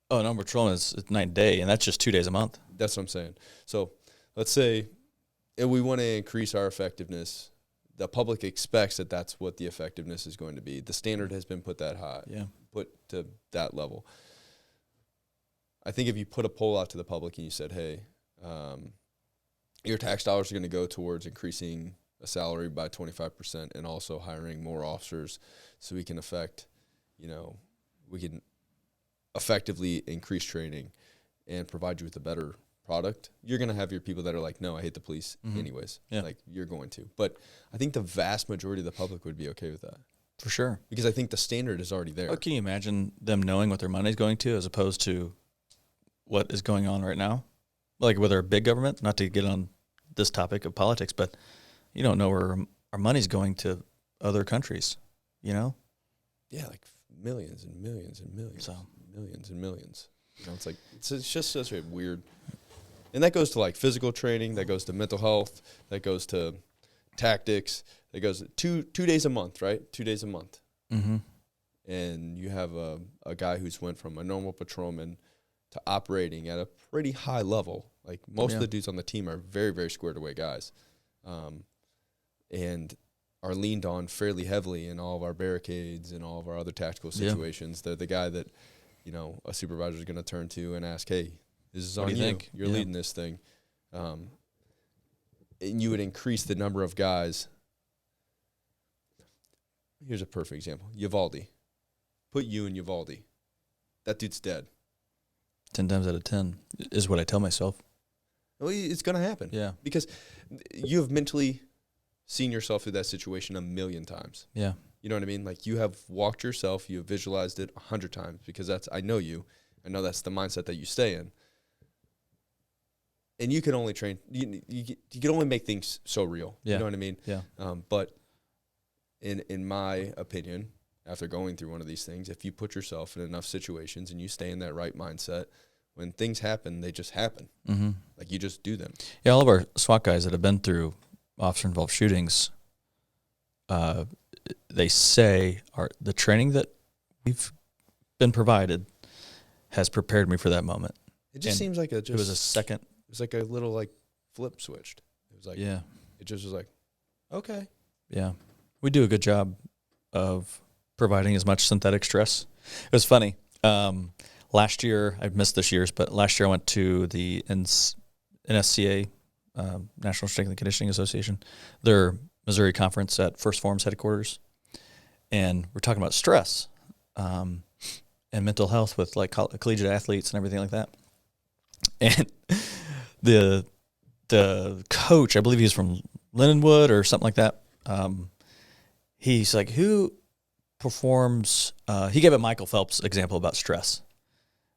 Speaker 3: Oh, a normal patrolman is night and day, and that's just 2 days a month.
Speaker 2: That's what I'm saying. So let's say if we want to increase our effectiveness, the public expects that that's what the effectiveness is going to be. The standard has been put that high, put to that level. I think if you put a poll out to the public and you said, hey, your tax dollars are going to go towards increasing a salary by 25% and also hiring more officers so we can effectively increase training and provide you with a better product, you're going to have your people that are like, no, I hate the police anyways.
Speaker 3: Yeah.
Speaker 2: Like, you're going to. But I think the vast majority of the public would be okay with that.
Speaker 3: For sure.
Speaker 2: Because I think the standard is already there.
Speaker 3: Oh, can you imagine them knowing what their money's going to as opposed to what is going on right now? Like with our big government, not to get on this topic of politics, but you don't know where our money's going to other countries, Yeah,
Speaker 2: like millions and millions and millions.
Speaker 3: So.
Speaker 2: Millions and millions. It's just such a weird. And that goes to like physical training, that goes to mental health, that goes to tactics, that goes to 2 days a month, right? 2 days a month.
Speaker 3: Mm-hmm.
Speaker 2: And you have a guy who's went from a normal patrolman to operating at a pretty high level. Like most of the dudes on the team are very, very squared away guys. And are leaned on fairly heavily in all of our barricades and all of our other tactical situations. They're the guy that, a supervisor is going to turn to and ask, hey, this is on you. You're leading this thing. And you would increase the number of guys. Here's a perfect example. Uvalde. Put you in Uvalde. That dude's dead.
Speaker 3: 10 times out of 10 is what I tell myself.
Speaker 2: Well, it's going to happen.
Speaker 3: Yeah.
Speaker 2: Because you have mentally seen yourself through that situation 1,000,000 times.
Speaker 3: Yeah.
Speaker 2: You know what I mean? Like, you have walked yourself, you have visualized it 100 times because I know you. I know that's the mindset that you stay in. And you can only train, you can only make things so real.
Speaker 3: Yeah.
Speaker 2: You know what I mean?
Speaker 3: Yeah.
Speaker 2: But in my opinion, after going through one of these things, if you put yourself in enough situations and you stay in that right mindset, when things happen, they just happen.
Speaker 3: Mm-hmm.
Speaker 2: Like, you just do them.
Speaker 3: Yeah, all of our SWAT guys that have been through officer-involved shootings, they say the training that we've been provided has prepared me for that moment.
Speaker 2: It just seems like
Speaker 3: it was a second.
Speaker 2: It was like a little like flip switched. It was like It just was like, okay.
Speaker 3: Yeah, we do a good job of providing as much synthetic stress. It was funny. Last year, I missed this year's, but last year I went to the NSCA, National Strength and Conditioning Association, their Missouri conference at First Form's headquarters, and we're talking about stress and mental health with like collegiate athletes and everything like that. And the coach, I believe he was from Lindenwood or something like that. He's like, who performs? He gave a Michael Phelps example about stress.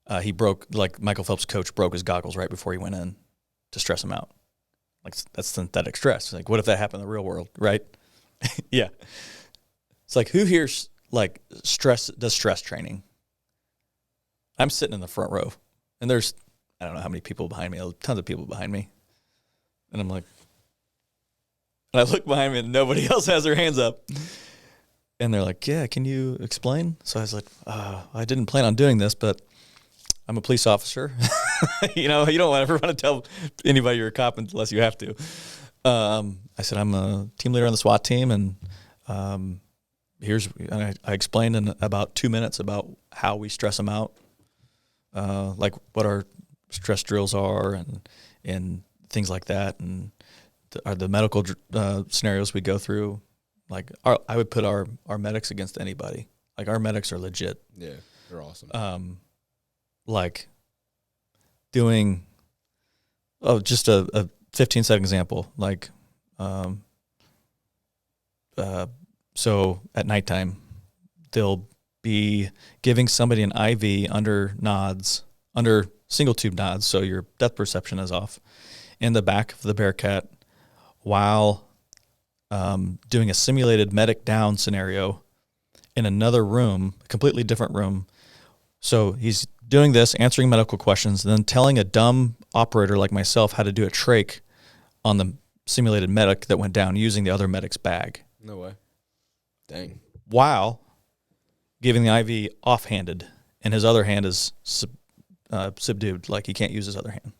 Speaker 3: Michael Phelps' coach broke his goggles right before he went in to stress him out. Like, that's synthetic stress. Like, what if that happened in the real world, right? Yeah. It's like, who here's like does stress training? I'm sitting in the front row, and there's, I don't know how many people behind me, tons of people behind me. And I'm like, and I look behind me and nobody else has their hands up. And they're like, yeah, can you explain? So I was like, I didn't plan on doing this, but I'm a police officer. You know, you don't ever want to tell anybody you're a cop unless you have to. I said, I'm a team leader on the SWAT team, and and I explained in about 2 minutes about how we stress them out, like what our stress drills are and things like that, and the medical scenarios we go through. Like I would put our medics against anybody. Like our medics are legit.
Speaker 2: Yeah, they're awesome.
Speaker 3: Like doing, just a 15-second example. Like, so at nighttime, they'll be giving somebody an IV under single tube nods, so your depth perception is off, in the back of the Bearcat, while doing a simulated medic down scenario in another room, a completely different room. So he's doing this, answering medical questions, and then telling a dumb operator like myself how to do a trach on the simulated medic that went down using the other medic's bag.
Speaker 2: No way. Dang.
Speaker 3: While giving the IV offhanded, and his other hand is subdued, like he can't use his other hand.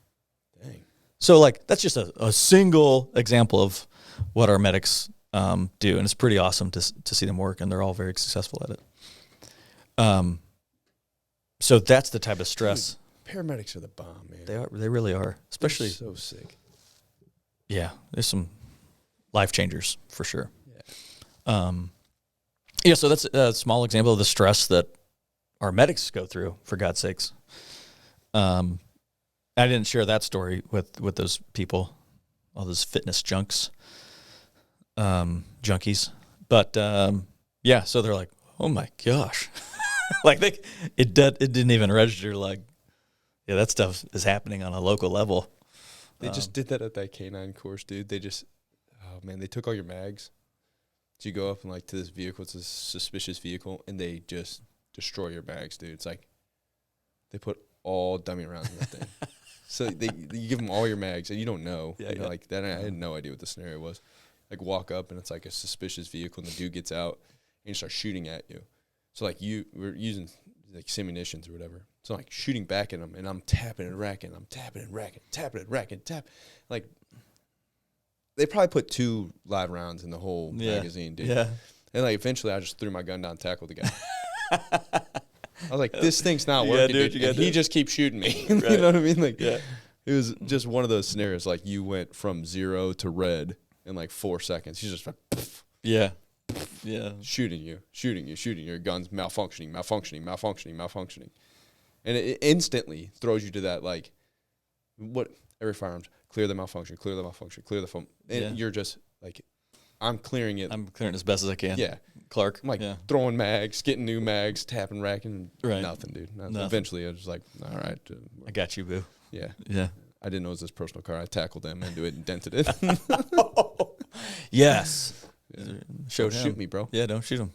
Speaker 2: Dang.
Speaker 3: So, like, that's just a single example of what our medics do, and it's pretty awesome to see them work, and they're all very successful at it. So that's the type of stress.
Speaker 2: Dude, paramedics are the bomb, man.
Speaker 3: They really are, especially.
Speaker 2: They're so sick.
Speaker 3: Yeah, there's some life changers for sure.
Speaker 2: Yeah.
Speaker 3: So that's a small example of the stress that our medics go through, for God's sakes. I didn't share that story with those people, all those fitness junkies. But yeah, so they're like, oh my gosh. Like it didn't even register, like, yeah, that stuff is happening on a local level.
Speaker 2: They just did that at that canine course, dude. They just, oh man, they took all your mags. So you go up and like to this vehicle, it's a suspicious vehicle, and they just destroy your mags, dude. It's like they put all dummy rounds in that thing. So you give them all your mags, and you don't know.
Speaker 3: Yeah,
Speaker 2: Like that. I had no idea what the scenario was. Like walk up, and it's like a suspicious vehicle, and the dude gets out, and he starts shooting at you. So like we're using like simunitions or whatever. So I'm like shooting back at him, and I'm tapping and racking. I'm tapping and racking, tapping and racking, tap. Like they probably put 2 live rounds in the whole magazine, dude.
Speaker 3: Yeah.
Speaker 2: And like eventually, I just threw my gun down, and tackled the guy. I was like, "This thing's not working, dude." And he just keeps shooting me. You know what I mean? Like, it was just one of those scenarios. Like you went from 0 to red in like 4 seconds. He's just like, poof,
Speaker 3: Yeah.
Speaker 2: shooting you. Your gun's malfunctioning. And it instantly throws you to that, like, what every firearms, clear the malfunction. And you're just like, I'm clearing it.
Speaker 3: I'm clearing as best as I can.
Speaker 2: Yeah.
Speaker 3: Clark.
Speaker 2: I'm like throwing mags, getting new mags, tapping, racking.
Speaker 3: Right.
Speaker 2: Nothing, dude.
Speaker 3: Nothing.
Speaker 2: Eventually, I was like, all right.
Speaker 3: I got you, boo.
Speaker 2: Yeah.
Speaker 3: Yeah.
Speaker 2: I didn't know it was this personal car. I tackled him into it and dented it.
Speaker 3: Yes.
Speaker 2: Yeah.
Speaker 3: Showed
Speaker 2: Don't
Speaker 3: him.
Speaker 2: shoot me, bro.
Speaker 3: Yeah, don't shoot him.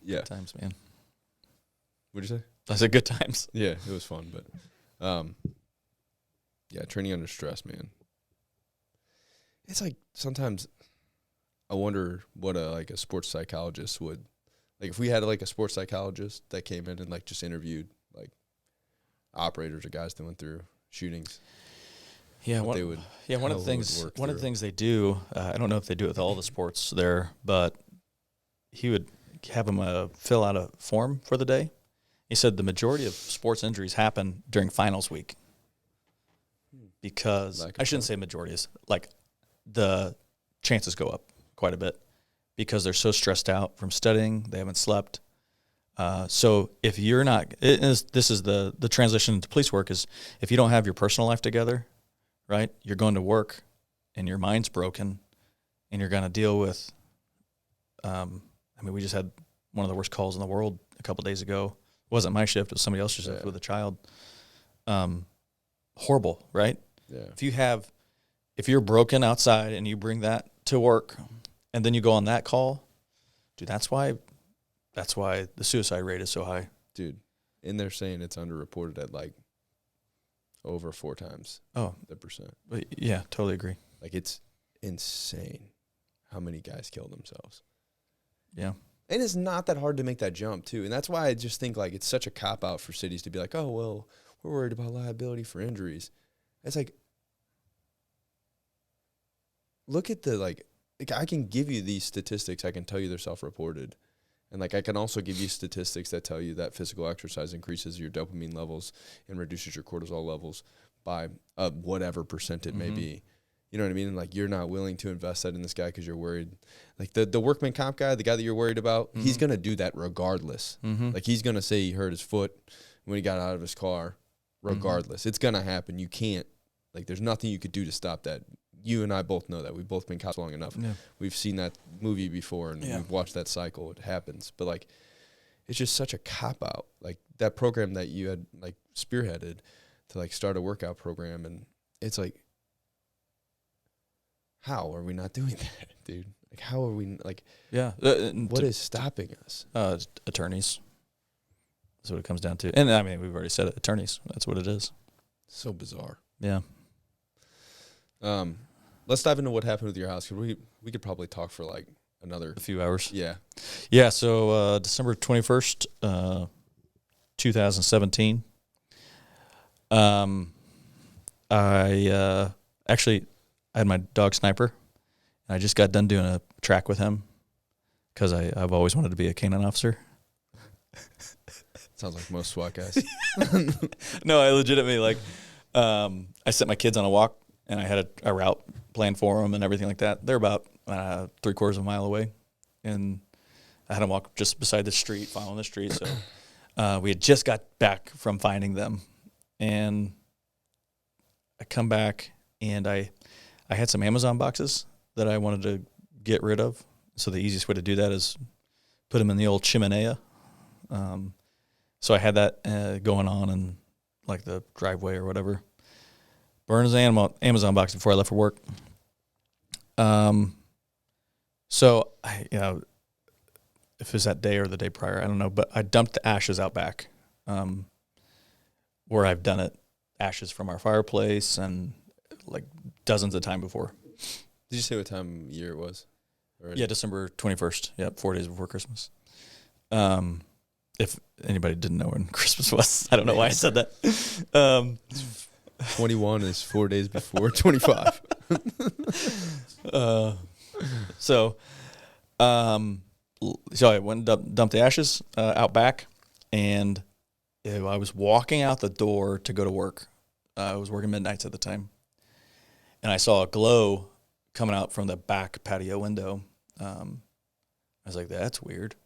Speaker 2: Yeah.
Speaker 3: Good times, man.
Speaker 2: What'd you say?
Speaker 3: I said good times.
Speaker 2: Yeah, it was fun, but yeah, training under stress, man. It's like sometimes I wonder what a sports psychologist would, like, if we had like a sports psychologist that came in and like just interviewed like operators or guys that went through shootings.
Speaker 3: Yeah, one of the things they do, I don't know if they do it with all the sports there, but he would have them fill out a form for the day. He said the majority of sports injuries happen during finals week because I shouldn't say majority, is like the chances go up quite a bit because they're so stressed out from studying, they haven't slept. So if you're not, this is the transition to police work, is if you don't have your personal life together, right? You're going to work and your mind's broken and you're going to deal with, we just had one of the worst calls in the world a couple of days ago. It wasn't my shift, it was somebody else's shift with a child. Horrible, right?
Speaker 2: Yeah.
Speaker 3: If you're broken outside and you bring that to work and then you go on that call, dude, that's why the suicide rate is so high.
Speaker 2: Dude, and they're saying it's underreported at like over 4 times the percent.
Speaker 3: Yeah, totally agree.
Speaker 2: Like, it's insane how many guys kill themselves.
Speaker 3: Yeah.
Speaker 2: And it's not that hard to make that jump, too. And that's why I just think, like, it's such a cop-out for cities to be like, oh, well, we're worried about liability for injuries. It's like, look at the, like I can give you these statistics. I can tell you they're self-reported. And, like, I can also give you statistics that tell you that physical exercise increases your dopamine levels and reduces your cortisol levels by whatever percent it may be. You know what I mean? And, like, you're not willing to invest that in this guy because you're worried. Like, the workman comp guy, the guy that you're worried about, he's going to do that regardless. Like, he's going to say he hurt his foot when he got out of his car regardless. It's going to happen. You can't. Like, there's nothing you could do to stop that. You and I both know that. We've both been cops long enough. Yeah. We've seen that movie before, and we've watched that cycle. It happens. But, like, it's just such a cop-out. Like, that program that you had, like, spearheaded to, like, start a workout program, and it's like, how are we not doing that, dude? Like, how are we, like, what is stopping us?
Speaker 3: Attorneys. That's what it comes down to. And, I mean, we've already said it. Attorneys. That's what it is.
Speaker 2: So bizarre.
Speaker 3: Yeah.
Speaker 2: Let's dive into what happened with your house, because we could probably talk for, like, a
Speaker 3: few hours.
Speaker 2: Yeah.
Speaker 3: Yeah, so December 21st, 2017, I had my dog Sniper, and I just got done doing a track with him because I've always wanted to be a canine officer.
Speaker 2: Sounds like most SWAT guys.
Speaker 3: No, I legitimately, like, I sent my kids on a walk, and I had a route planned for them and everything like that. They're about 3/4 of a mile away, and I had them walk just beside the street, following the street. So we had just got back from finding them, and I come back, and I had some Amazon boxes that I wanted to get rid of. So the easiest way to do that is put them in the old chimenea. So I had that going on in, like, the driveway or whatever. Burned his Amazon box before I left for work. So if it was that day or the day prior, I don't know, but I dumped the ashes out back, where I've done it, ashes from our fireplace and, like, dozens of times before.
Speaker 2: Did you say what time of year it was?
Speaker 3: Yeah, December 21st. Yeah, 4 days before Christmas. If anybody didn't know when Christmas was, I don't know why I said that.
Speaker 2: 21 is 4 days before 25.
Speaker 3: So I went and dumped the ashes out back, and I was walking out the door to go to work. I was working midnights at the time, and I saw a glow coming out from the back patio window. I was like, that's weird.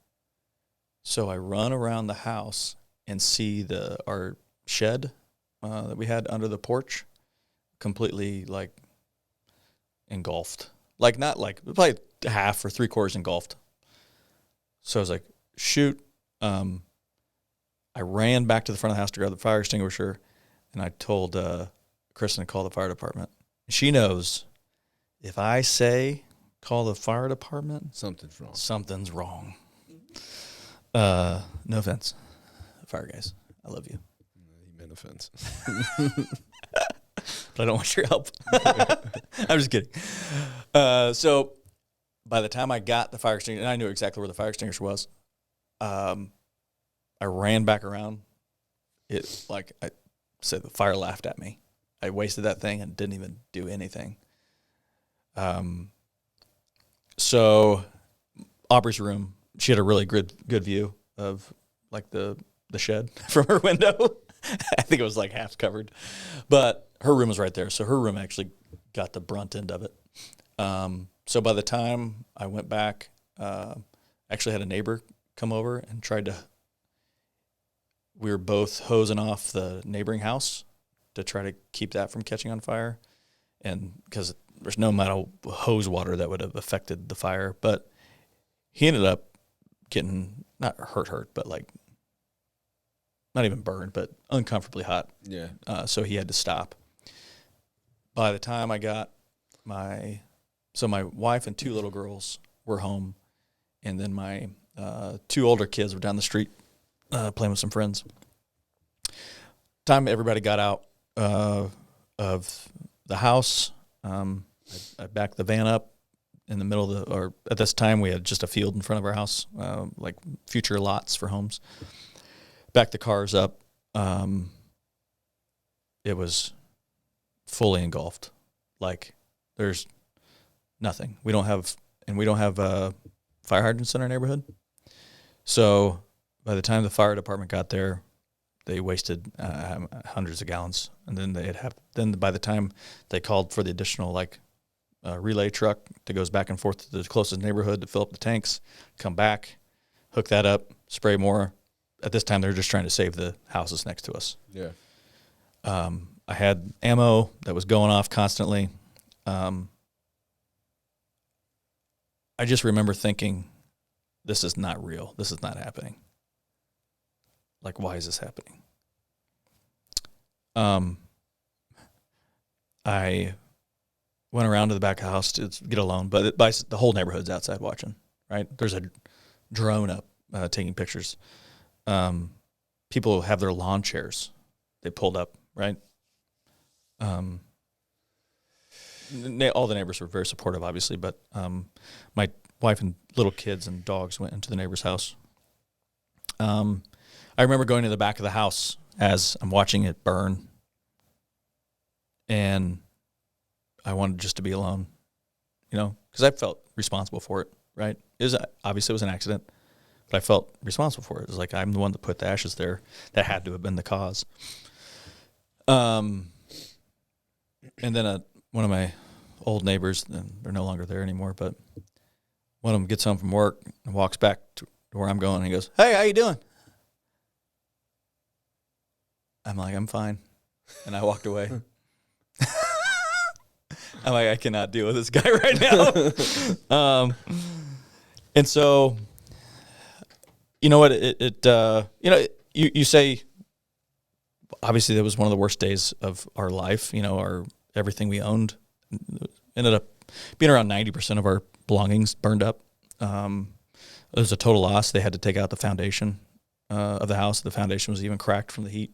Speaker 3: So I run around the house and see our shed that we had under the porch completely, like, engulfed. Like, not like, probably half or 3/4 engulfed. So I was like, shoot. I ran back to the front of the house to grab the fire extinguisher, and I told Kristen to call the fire department. She knows if I say call the fire department,
Speaker 2: something's wrong.
Speaker 3: Something's wrong. No offense, fire guys. I love you.
Speaker 2: You meant offense.
Speaker 3: But I don't want your help. I'm just kidding. So by the time I got the fire extinguisher, and I knew exactly where the fire extinguisher was, I ran back around. It, like I said, the fire laughed at me. I wasted that thing and didn't even do anything. So Aubrey's room, she had a really good view of, like, the shed from her window. I think it was, like, half covered, but her room was right there. So her room actually got the brunt end of it. So by the time I went back, actually had a neighbor come over and we were both hosing off the neighboring house to try to keep that from catching on fire. And because there's no amount of hose water that would have affected the fire, but he ended up getting not hurt, but, like, not even burned, but uncomfortably hot.
Speaker 2: Yeah.
Speaker 3: So he had to stop. By the time I got my wife and 2 little girls were home, and then my 2 older kids were down the street playing with some friends. Time everybody got out of the house, I backed the van up in the middle of or at this time we had just a field in front of our house, like future lots for homes. Backed the cars up, it was fully engulfed. Like, there's nothing. We don't have fire hydrants in our neighborhood. So by the time the fire department got there, they wasted hundreds of gallons. And then then by the time they called for the additional relay truck that goes back and forth to the closest neighborhood to fill up the tanks, come back, hook that up, spray more. At this time, they're just trying to save the houses next to us.
Speaker 2: Yeah.
Speaker 3: I had ammo that was going off constantly. I just remember thinking, this is not real. This is not happening. Like, why is this happening? I went around to the back of the house to get a loan, but the whole neighborhood's outside watching, right? There's a drone up taking pictures. People have their lawn chairs. They pulled up, right? All the neighbors were very supportive, obviously, but my wife and little kids and dogs went into the neighbor's house. I remember going to the back of the house as I'm watching it burn, and I wanted just to be alone, because I felt responsible for it, right? Obviously it was an accident, but I felt responsible for it. It was like, I'm the one that put the ashes there. That had to have been the cause. And then one of my old neighbors, and they're no longer there anymore, but one of them gets home from work and walks back to where I'm going, and he goes, "Hey, how you doing?" I'm like, "I'm fine." And I walked away. I'm like, I cannot deal with this guy right now. And so, you know what? You say, obviously, that was one of the worst days of our life. Everything we owned ended up being around 90% of our belongings burned up. It was a total loss. They had to take out the foundation of the house. The foundation was even cracked from the heat.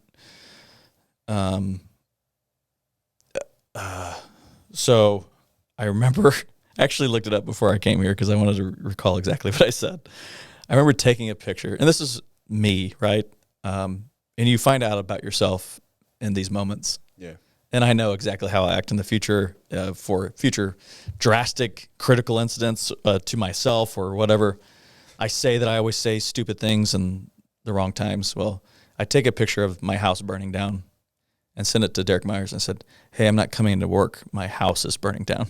Speaker 3: So I remember, I actually looked it up before I came here because I wanted to recall exactly what I said. I remember taking a picture, and this is me, right? And you find out about yourself in these moments. Yeah. And I know exactly how I act in the future for future drastic, critical incidents to myself or whatever. I say that I always say stupid things in the wrong times. Well, I take a picture of my house burning down and send it to Derek Myers and said, "Hey, I'm not coming into work. My house is burning down."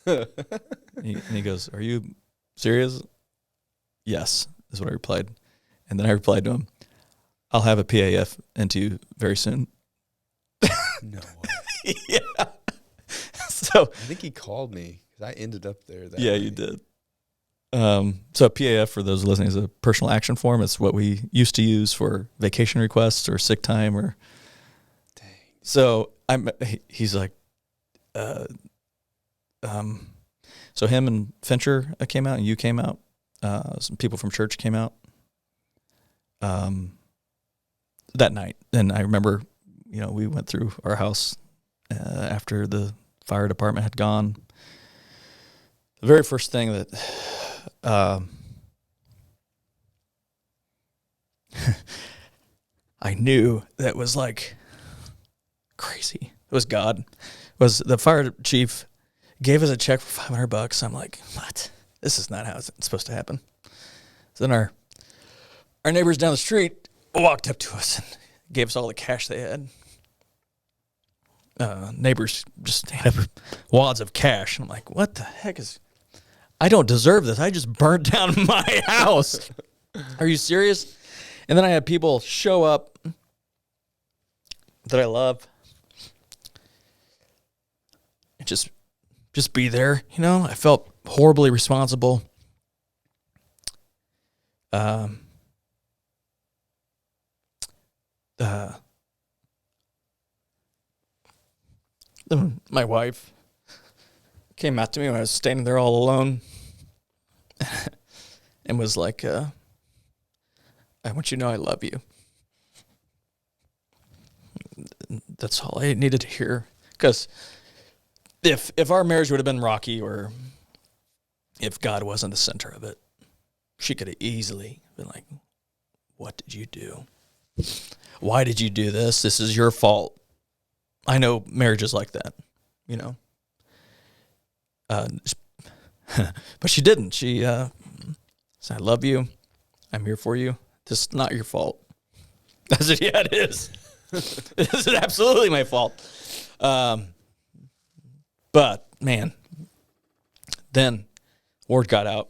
Speaker 3: he goes, "Are you serious?" "Yes," is what I replied. And then I replied to him, "I'll have a PAF into you very soon."
Speaker 2: No way.
Speaker 3: Yeah. So
Speaker 2: I think he called me because I ended up there.
Speaker 3: Yeah, you did. So PAF, for those listening, is a personal action form. It's what we used to use for vacation requests or sick time or.
Speaker 2: Dang.
Speaker 3: So he's like, so him and Fincher came out, and you came out. Some people from church came out. That night, and I remember, we went through our house after the fire department had gone. The very first thing that I knew that was like crazy, it was God, was the fire chief gave us a check for $500. I'm like, what? This is not how it's supposed to happen. So then our neighbors down the street walked up to us and gave us all the cash they had. Neighbors just handed up wads of cash. And I'm like, what the heck I don't deserve this. I just burned down my house. Are you serious? And then I had people show up that I love and just be there. I felt horribly responsible. My wife came out to me when I was standing there all alone and was like, "I want you to know I love you." That's all I needed to hear. Because if our marriage would have been rocky, or if God wasn't the center of it, she could have easily been like, "What did you do? Why did you do this? This is your fault." I know marriages like that, you know. But she didn't. She said, "I love you. I'm here for you. This is not your fault." I said, "Yeah, it is. This is absolutely my fault." But man, then word got out,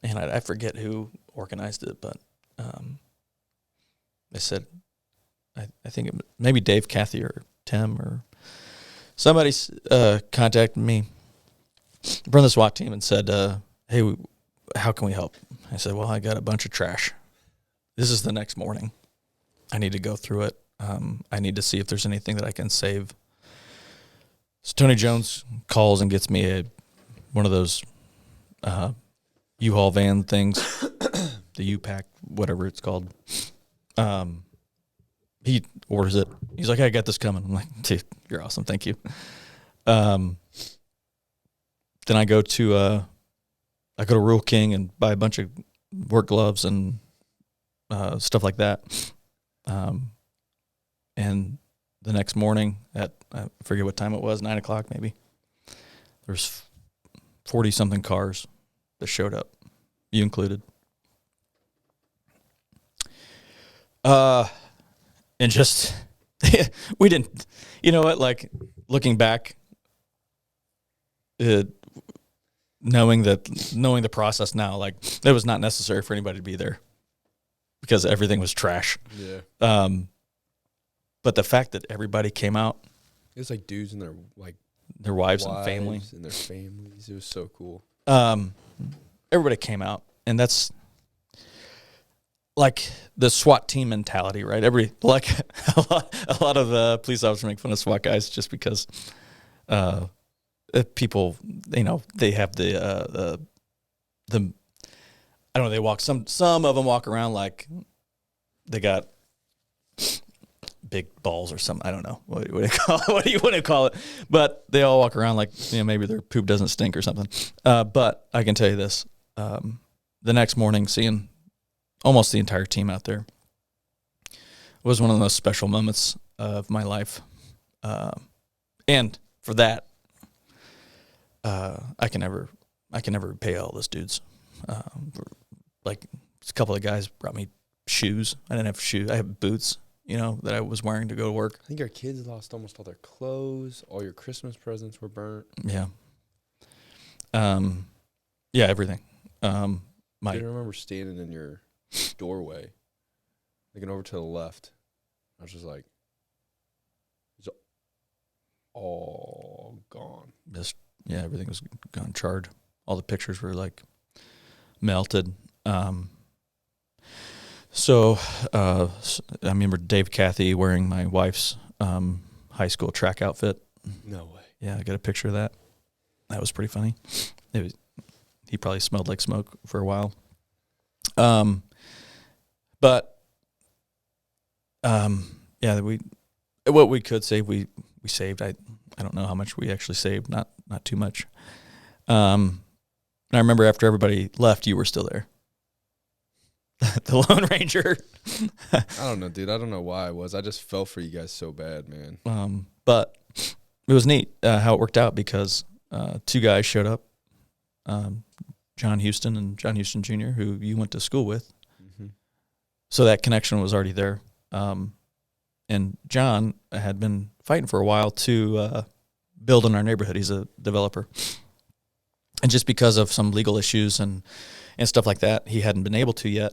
Speaker 3: and I forget who organized it, but they said, I think maybe Dave, Kathy, or Tim, or somebody contacted me from the SWAT team and said, "Hey, how can we help?" I said, "Well, I got a bunch of trash. This is the next morning. I need to go through it. I need to see if there's anything that I can save." So Tony Jones calls and gets me one of those U-Haul van things, the U-Pack, whatever it's called. He orders it. He's like, "Hey, I got this coming." I'm like, "Dude, you're awesome. Thank you." Then I go to Rural King and buy a bunch of work gloves and stuff like that. And the next morning at, I forget what time it was, 9 o'clock maybe, there's 40-something cars that showed up, you included. And just, we didn't, you know what, like, looking back, knowing the process now, like, it was not necessary for anybody to be there because everything was trash.
Speaker 2: Yeah.
Speaker 3: But the fact that everybody came out,
Speaker 2: It was like dudes and their
Speaker 3: wives and family.
Speaker 2: And their families. It was so cool.
Speaker 3: Everybody came out, and that's like the SWAT team mentality, right? A lot of police officers make fun of SWAT guys just because people, you know, they have the I don't know, they walk, some of them walk around like they got big balls or something. I don't know what do you call it? What do you want to call it? But they all walk around like, you know, maybe their poop doesn't stink or something. But I can tell you this: the next morning, seeing almost the entire team out there was one of the most special moments of my life. And for that, I can never repay all those dudes. Like, a couple of guys brought me shoes. I didn't have shoes. I have boots, you know, that I was wearing to go to work.
Speaker 2: I think our kids lost almost all their clothes. All your Christmas presents were burnt.
Speaker 3: Yeah. Yeah, everything.
Speaker 2: I remember standing in your doorway, looking over to the left. I was just like, it's all gone.
Speaker 3: Yeah, everything was gone, charred. All the pictures were like melted. So I remember Dave, Kathy wearing my wife's high school track outfit.
Speaker 2: No way.
Speaker 3: Yeah, I got a picture of that. That was pretty funny. He probably smelled like smoke for a while. But yeah, what we could save, we saved. I don't know how much we actually saved. Not too much. And I remember after everybody left, you were still there. The Lone Ranger.
Speaker 2: I don't know, dude. I don't know why I was. I just fell for you guys so bad, man.
Speaker 3: But it was neat how it worked out because two guys showed up, John Houston and John Houston Jr., who you went to school with.
Speaker 2: Mm-hmm.
Speaker 3: So that connection was already there. And John had been fighting for a while to build in our neighborhood. He's a developer. And just because of some legal issues and stuff like that, he hadn't been able to yet.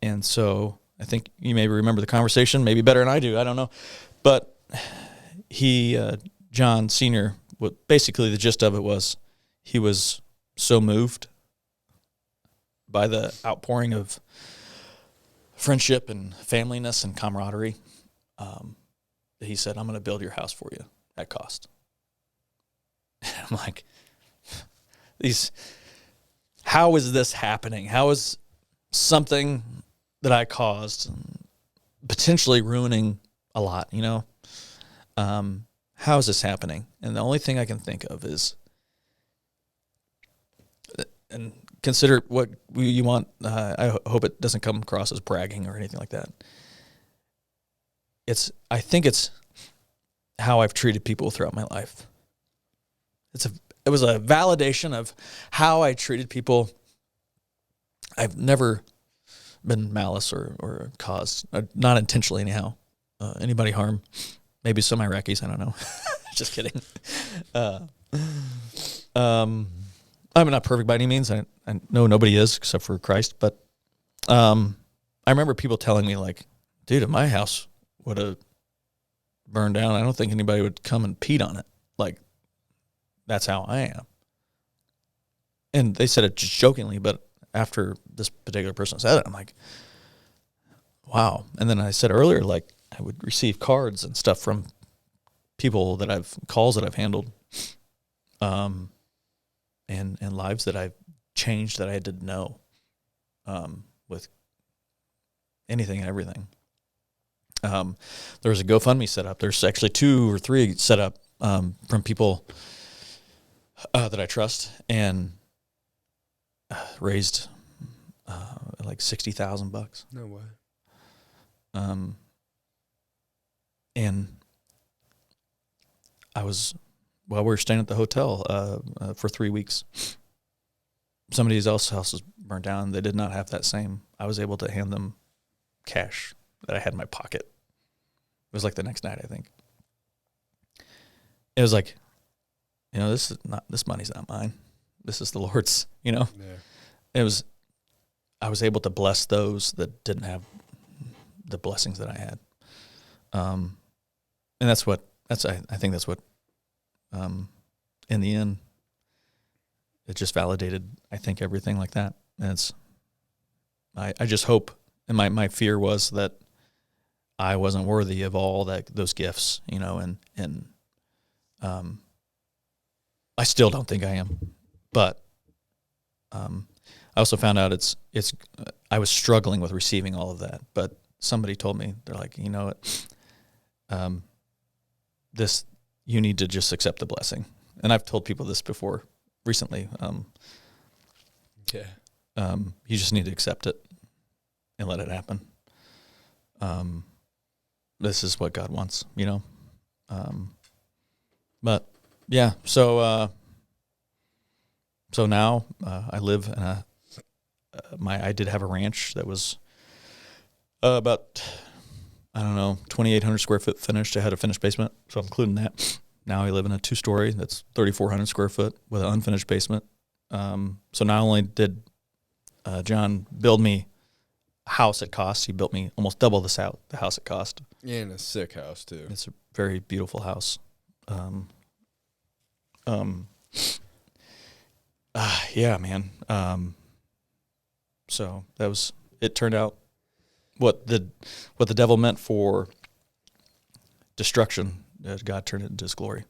Speaker 3: And so I think you maybe remember the conversation, maybe better than I do. I don't know. But John Sr., basically the gist of it was he was so moved by the outpouring of friendship and familyness and camaraderie that he said, "I'm going to build your house for you at cost." And I'm like, how is this happening? How is something that I caused potentially ruining a lot, you know? How is this happening? And the only thing I can think of is, and consider what you want. I hope it doesn't come across as bragging or anything like that. I think it's how I've treated people throughout my life. It was a validation of how I treated people. I've never been malice or caused, not intentionally anyhow, anybody harm. Maybe some Iraqis, I don't know. Just kidding. I'm not perfect by any means. I know nobody is except for Christ, but I remember people telling me, like, dude, if my house would have burned down, I don't think anybody would come and peed on it. Like, that's how I am. And they said it just jokingly, but after this particular person said it, I'm like, wow. And then I said earlier, like, I would receive cards and stuff from people calls that I've handled, and lives that I've changed that I didn't know, with anything and everything. There was a GoFundMe set up. There's actually 2 or 3 set up, from people that I trust, and raised like $60,000.
Speaker 2: No way.
Speaker 3: And we were staying at the hotel for 3 weeks. Somebody else's house was burned down. They did not have that same. I was able to hand them cash that I had in my pocket. It was like the next night, I think. It was like, this money's not mine. This is the Lord's,
Speaker 2: Yeah.
Speaker 3: I was able to bless those that didn't have the blessings that I had. And I think that's what, in the end, it just validated, I think, everything like that. And I just hope, and my fear was that I wasn't worthy of all those gifts, and I still don't think I am, but I also found out I was struggling with receiving all of that, but somebody told me, they're like, you know what, you need to just accept the blessing. And I've told people this before recently. You just need to accept it and let it happen. This is what God wants, but yeah, so now I live in I did have a ranch that was about, I don't know, 2,800 square foot finished. I had a finished basement, so I'm including that. Now I live in a 2-story that's 3,400 square foot with an unfinished basement. So not only did John build me a house at cost, he built me almost double the house at cost.
Speaker 2: Yeah, and a sick house too.
Speaker 3: It's a very beautiful house. Yeah, man. So it turned out what the devil meant for destruction, God turned it into his glory.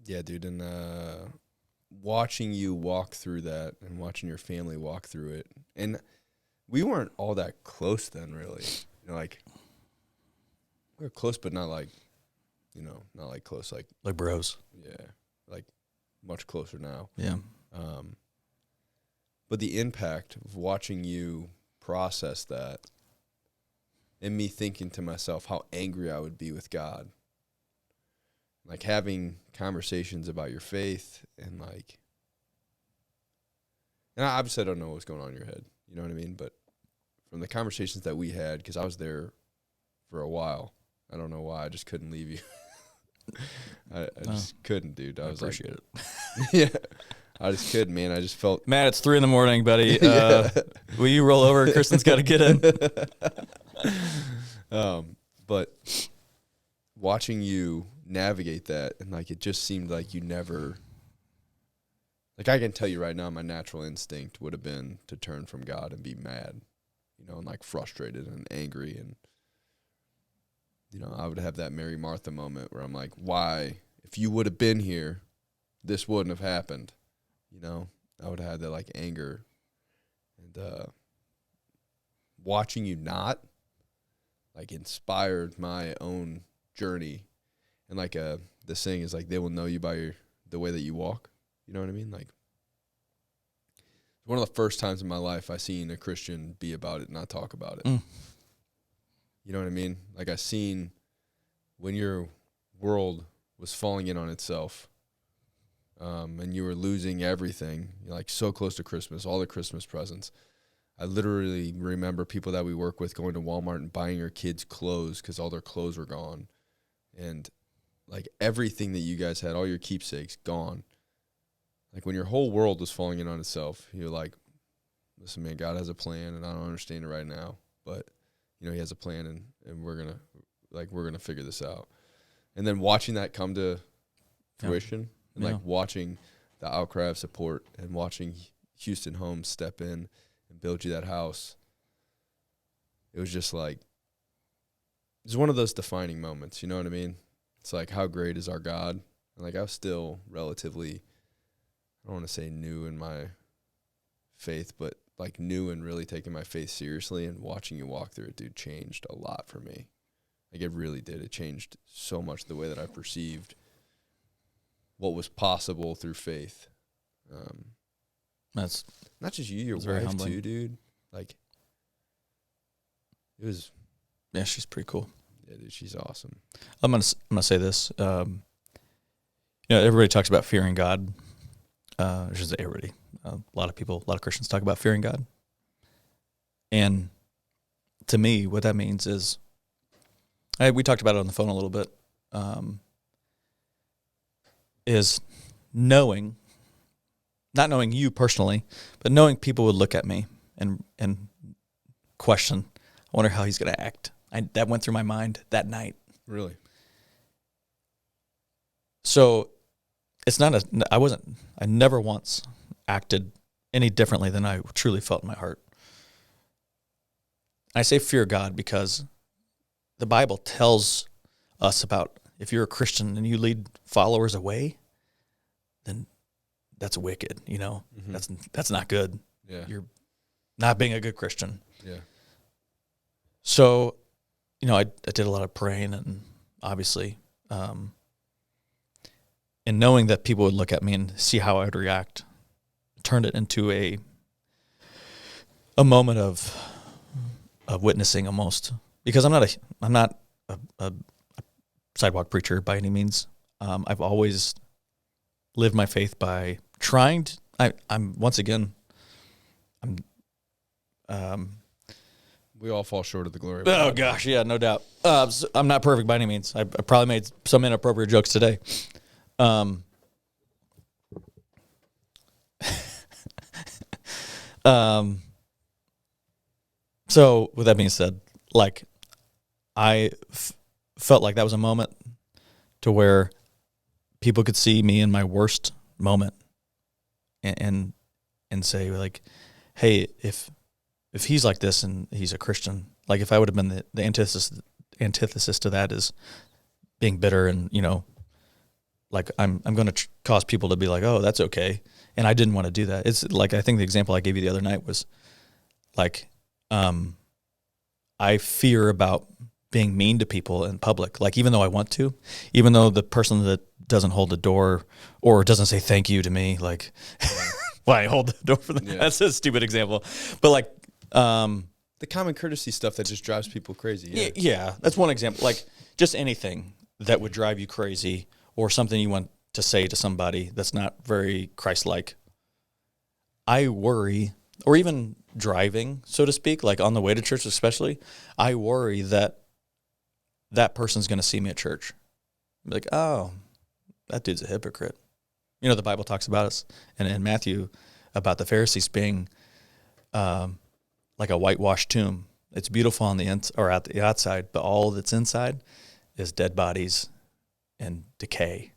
Speaker 2: Yeah, dude. And watching you walk through that and watching your family walk through it. And we weren't all that close then, really. Like, we were close, but not like, not like close, like
Speaker 3: bros.
Speaker 2: Yeah, like much closer now.
Speaker 3: Yeah.
Speaker 2: But the impact of watching you process that, and me thinking to myself how angry I would be with God, like having conversations about your faith, and obviously I don't know what's going on in your head, you know what I mean? But from the conversations that we had, because I was there for a while, I don't know why, I just couldn't leave you. I just couldn't, dude. I
Speaker 3: appreciate it.
Speaker 2: Yeah, I just couldn't, man. I just felt,
Speaker 3: Matt, it's 3 a.m, buddy. Will you roll over? Kristen's got to get in.
Speaker 2: But watching you navigate that, and it just seemed like you never, I can tell you right now, my natural instinct would have been to turn from God and be mad, and frustrated and angry, and I would have that Mary Martha moment where I'm like, why, if you would have been here, this wouldn't have happened. I would have had that anger, and watching you not inspired my own journey. And the saying is they will know you by the way that you walk. You know what I mean? One of the first times in my life I seen a Christian be about it, not talk about it. You know what I mean? I seen when you're world was falling in on itself, and you were losing everything, you're like so close to Christmas, all the Christmas presents. I literally remember people that we work with going to Walmart and buying your kids clothes because all their clothes were gone. And like everything that you guys had, all your keepsakes, gone. Like when your whole world was falling in on itself, you're like, listen, man, God has a plan, and I don't understand it right now, but you know, he has a plan, and we're gonna figure this out. And then watching that come to fruition, and like watching the outcry of support, and watching Houston Homes step in and build you that house, it was just like, it was one of those defining moments, you know what I mean? It's like, how great is our God? And like, I was still relatively, I don't want to say new in my faith, but like new and really taking my faith seriously, and watching you walk through it, dude, changed a lot for me. Like it really did. It changed so much the way that I perceived what was possible through faith.
Speaker 3: That's
Speaker 2: not just you, your
Speaker 3: very
Speaker 2: wife
Speaker 3: humbling
Speaker 2: too, dude. Like it was.
Speaker 3: Yeah, she's pretty cool.
Speaker 2: Yeah, dude, she's awesome.
Speaker 3: I'm gonna say this. Everybody talks about fearing God. I should say everybody. A lot of Christians talk about fearing God. And to me, what that means is, we talked about it on the phone a little bit, is knowing, not knowing you personally, but knowing people would look at me and question, I wonder how he's going to act. That went through my mind that night.
Speaker 2: Really?
Speaker 3: So it's not I never once acted any differently than I truly felt in my heart. I say fear God because the Bible tells us about, if you're a Christian and you lead followers away, then that's wicked, you know? Mm-hmm. That's not good.
Speaker 2: Yeah.
Speaker 3: You're not being a good Christian.
Speaker 2: Yeah.
Speaker 3: So, I did a lot of praying, and obviously, and knowing that people would look at me and see how I would react, turned it into a moment of witnessing almost, because I'm not a sidewalk preacher by any means. I've always lived my faith by trying to,
Speaker 2: we all fall short of the glory of
Speaker 3: oh
Speaker 2: God.
Speaker 3: gosh, yeah, no doubt. So I'm not perfect by any means. I probably made some inappropriate jokes today. So with that being said, like I felt like that was a moment to where people could see me in my worst moment and say like, hey, if he's like this and he's a Christian, like if I would have been the antithesis to that is being bitter and, like I'm going to cause people to be like, oh, that's okay. And I didn't want to do that. It's like, I think the example I gave you the other night was like, I fear about being mean to people in public. Like, even though I want to, even though the person that doesn't hold the door or doesn't say thank you to me, like, why I hold the door for them. Yeah. That's a stupid example. But like,
Speaker 2: the common courtesy stuff that just drives people crazy.
Speaker 3: Yeah, that's one example. Like, just anything that would drive you crazy, or something you want to say to somebody that's not very Christ-like. I worry, or even driving, so to speak, like on the way to church especially, I worry that that person's going to see me at church. Be like, oh, that dude's a hypocrite. The Bible talks about us, and in Matthew, about the Pharisees being like a whitewashed tomb. It's beautiful on the at the outside, but all that's inside is dead bodies and decay.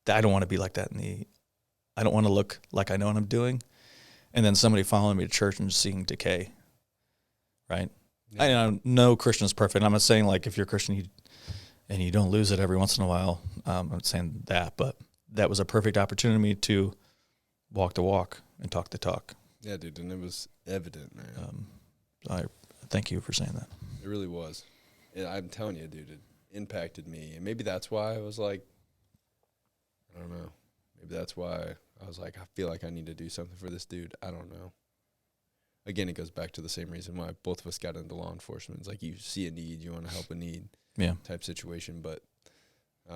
Speaker 3: I don't want to be like that I don't want to look like I know what I'm doing, and then somebody following me to church and just seeing decay, right? Yeah. I know no Christian is perfect. I'm not saying like if you're a Christian and you don't lose it every once in a while. I'm not saying that, but that was a perfect opportunity to walk the walk and talk the talk.
Speaker 2: Yeah, dude, and it was evident, man.
Speaker 3: I thank you for saying that.
Speaker 2: It really was. And I'm telling you, dude, it impacted me. And maybe that's why I was like, I don't know. Maybe that's why I was like, I feel like I need to do something for this dude. I don't know. Again, it goes back to the same reason why both of us got into law enforcement. It's like you see a need, you want to help a need type situation. But it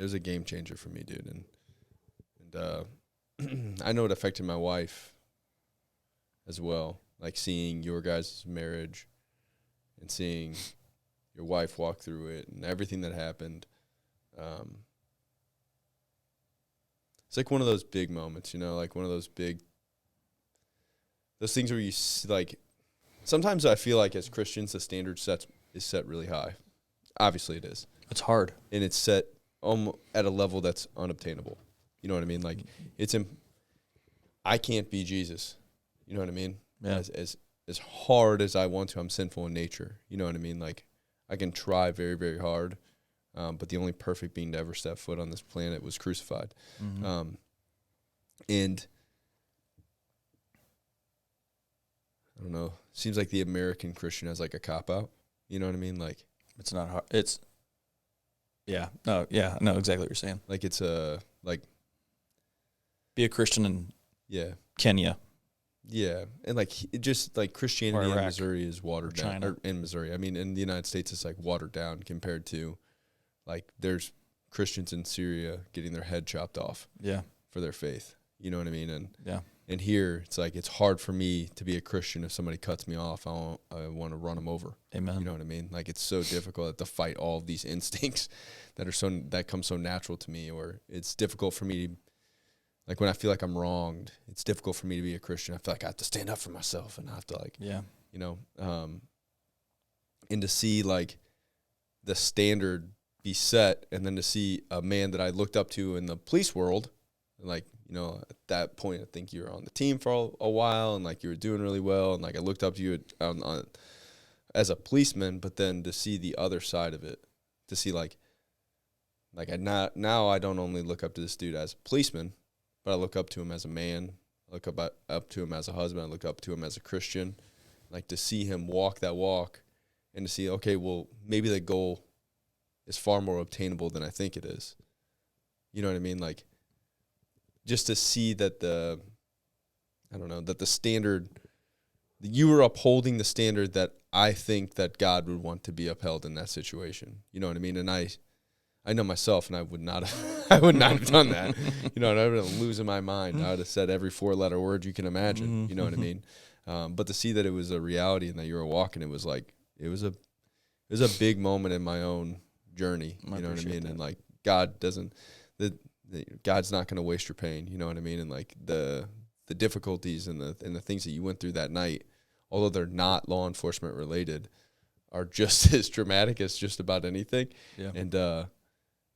Speaker 2: was a game changer for me, dude. And I know it affected my wife as well. Like seeing your guys' marriage and seeing your wife walk through it and everything that happened. It's like one of those big moments, like one of those things where you like, sometimes I feel like as Christians, the standard is set really high. Obviously it is.
Speaker 3: It's hard.
Speaker 2: And it's set at a level that's unobtainable. You know what I mean? Like I can't be Jesus. You know what I mean?
Speaker 3: Yeah.
Speaker 2: As hard as I want to, I'm sinful in nature. You know what I mean? Like I can try very, very hard. But the only perfect being to ever step foot on this planet was crucified.
Speaker 3: Mm-hmm.
Speaker 2: And I don't know, seems like the American Christian has like a cop-out. You know what I mean? Like
Speaker 3: it's not hard. It's, yeah, no, exactly what you're saying.
Speaker 2: Like it's
Speaker 3: be a Christian in Kenya.
Speaker 2: Yeah, and like just like Christianity in
Speaker 3: Iraq,
Speaker 2: Missouri is watered down.
Speaker 3: China.
Speaker 2: Or in Missouri, I mean, in the United States, it's like watered down compared to, like, there's Christians in Syria getting their head chopped off.
Speaker 3: Yeah.
Speaker 2: For their faith. You know what I mean?
Speaker 3: And
Speaker 2: and here it's like it's hard for me to be a Christian if somebody cuts me off. I want to run them over.
Speaker 3: Amen.
Speaker 2: You know what I mean? Like it's so difficult to fight all of these instincts that come so natural to me, or it's difficult for me. Like when I feel like I'm wronged, it's difficult for me to be a Christian. I feel like I have to stand up for myself and I have to and to see like the standard be set, and then to see a man that I looked up to in the police world, and like, at that point, I think you were on the team for a while and like you were doing really well. And like I looked up to you as a policeman, but then to see the other side of it, to see now I don't only look up to this dude as a policeman, but I look up to him as a man. I look up to him as a husband. I look up to him as a Christian. Like to see him walk that walk and to see, okay, well, maybe the goal is far more obtainable than I think it is. You know what I mean? Like just to see that the standard, you were upholding the standard that I think that God would want to be upheld in that situation. You know what I mean? And I know myself, and I would not have done that. And I would have losing my mind. I would have said every 4-letter word you can imagine. You know what I mean? But to see that it was a reality and that you were walking, it was a big moment in my own journey. You know what I mean? That. And like God's not going to waste your pain. You know what I mean? And like the difficulties and the things that you went through that night, although they're not law enforcement related, are just as dramatic as just about anything. Yeah. And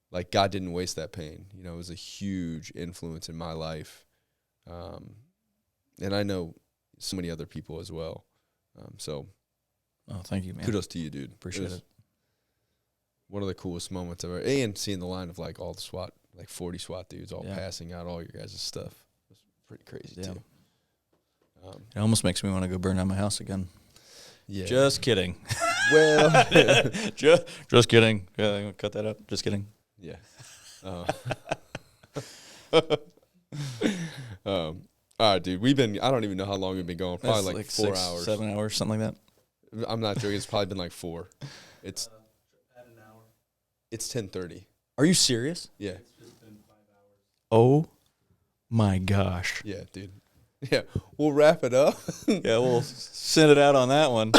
Speaker 2: like God didn't waste that pain. It was a huge influence in my life. And I know so many other people as well.
Speaker 3: Oh, thank you, man.
Speaker 2: Kudos to you, dude.
Speaker 3: Appreciate it.
Speaker 2: One of the coolest moments ever. And seeing the line of like all the SWAT, like 40 SWAT dudes all passing out all your guys' stuff. It was pretty crazy too.
Speaker 3: It almost makes me want to go burn down my house again.
Speaker 2: Yeah.
Speaker 3: Just kidding.
Speaker 2: Well,
Speaker 3: just kidding. Yeah, cut that up. Just kidding.
Speaker 2: Yeah. All right, dude. I don't even know how long we've been going. Probably like 4 hours.
Speaker 3: 7 hours, something like that.
Speaker 2: I'm not joking. It's probably been like 4. It's at an hour. It's 10:30.
Speaker 3: Are you serious?
Speaker 2: Yeah.
Speaker 1: It's just been 5 hours.
Speaker 3: Oh my gosh.
Speaker 2: Yeah, dude. Yeah, we'll wrap it up.
Speaker 3: Yeah, we'll send it out on that one.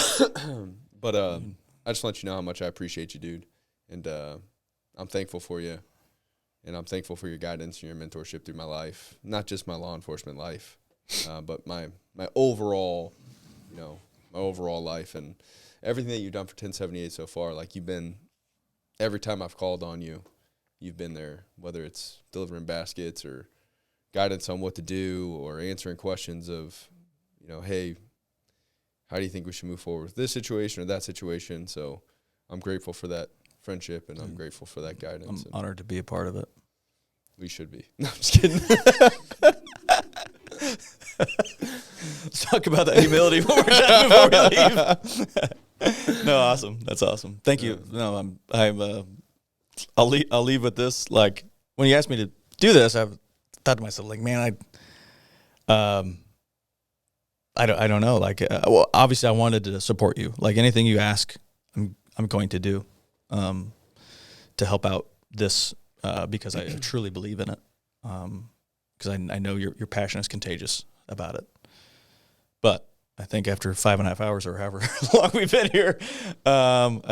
Speaker 2: But I just want you to know how much I appreciate you, dude. And I'm thankful for you. And I'm thankful for your guidance and your mentorship through my life. Not just my law enforcement life, but my overall, my overall life and everything that you've done for 1078 so far. Like every time I've called on you, you've been there, whether it's delivering baskets or guidance on what to do or answering questions of, hey, how do you think we should move forward with this situation or that situation? So I'm grateful for that friendship and I'm grateful for that guidance.
Speaker 3: I'm honored to be a part of it.
Speaker 2: We should be. No, I'm just kidding.
Speaker 3: Let's talk about that humility before we leave. No, awesome. That's awesome. Thank you. No, I'll leave with this. Like when you asked me to do this, I've thought to myself, like, man, I don't know. Like, well, obviously, I wanted to support you. Like anything you ask, I'm going to do. to help out this because I truly believe in it. Because I know your passion is contagious about it. But I think after 5.5 hours or however long we've been here,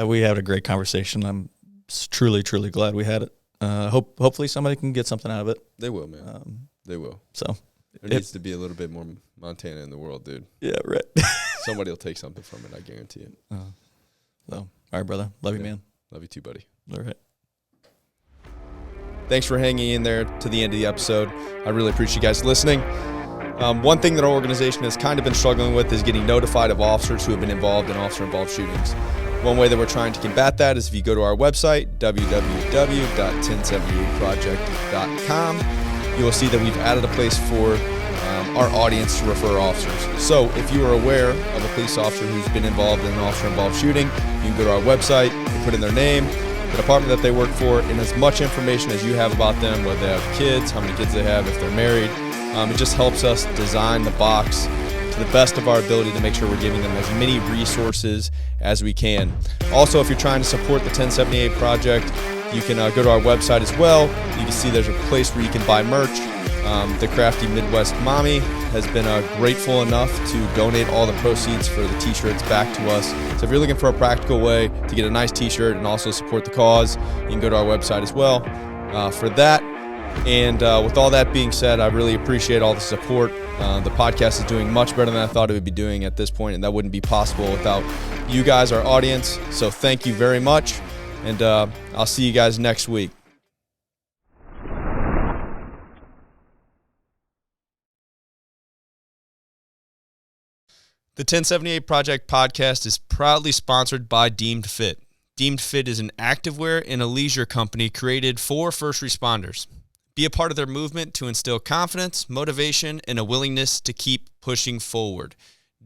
Speaker 3: we had a great conversation. I'm truly, truly glad we had it. Hopefully somebody can get something out of it.
Speaker 2: They will, man. They will.
Speaker 3: So
Speaker 2: there needs to be a little bit more Montana in the world, dude.
Speaker 3: Yeah, right.
Speaker 2: Somebody will take something from it, I guarantee it.
Speaker 3: So, all right, brother. Love you, man.
Speaker 2: Love you too, buddy.
Speaker 3: All right.
Speaker 2: Thanks for hanging in there to the end of the episode. I really appreciate you guys listening. One thing that our organization has kind of been struggling with is getting notified of officers who have been involved in officer-involved shootings. One way that we're trying to combat that is if you go to our website, www.1078project.com, you will see that we've added a place for our audience to refer officers. So if you are aware of a police officer who's been involved in an officer-involved shooting, you can go to our website, you can put in their name, the department that they work for, and as much information as you have about them, whether they have kids, how many kids they have, if they're married. It just helps us design the box to the best of our ability to make sure we're giving them as many resources as we can. Also, if you're trying to support the 1078 Project, you can go to our website as well. You can see there's a place where you can buy merch. The Crafty Midwest Mommy has been grateful enough to donate all the proceeds for the t-shirts back to us. So if you're looking for a practical way to get a nice t-shirt and also support the cause, you can go to our website as well for that. And with all that being said, I really appreciate all the support. The podcast is doing much better than I thought it would be doing at this point, and that wouldn't be possible without you guys, our audience. So thank you very much, and I'll see you guys next week. The 1078 Project podcast is proudly sponsored by Deemed Fit. Deemed Fit is an activewear and a leisure company created for first responders. Be a part of their movement to instill confidence, motivation, and a willingness to keep pushing forward.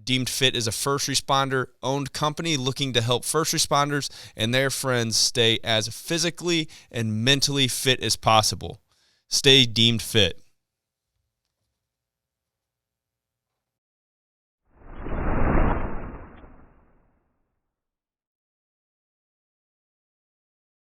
Speaker 2: Deemed Fit is a first responder-owned company looking to help first responders and their friends stay as physically and mentally fit as possible. Stay Deemed Fit.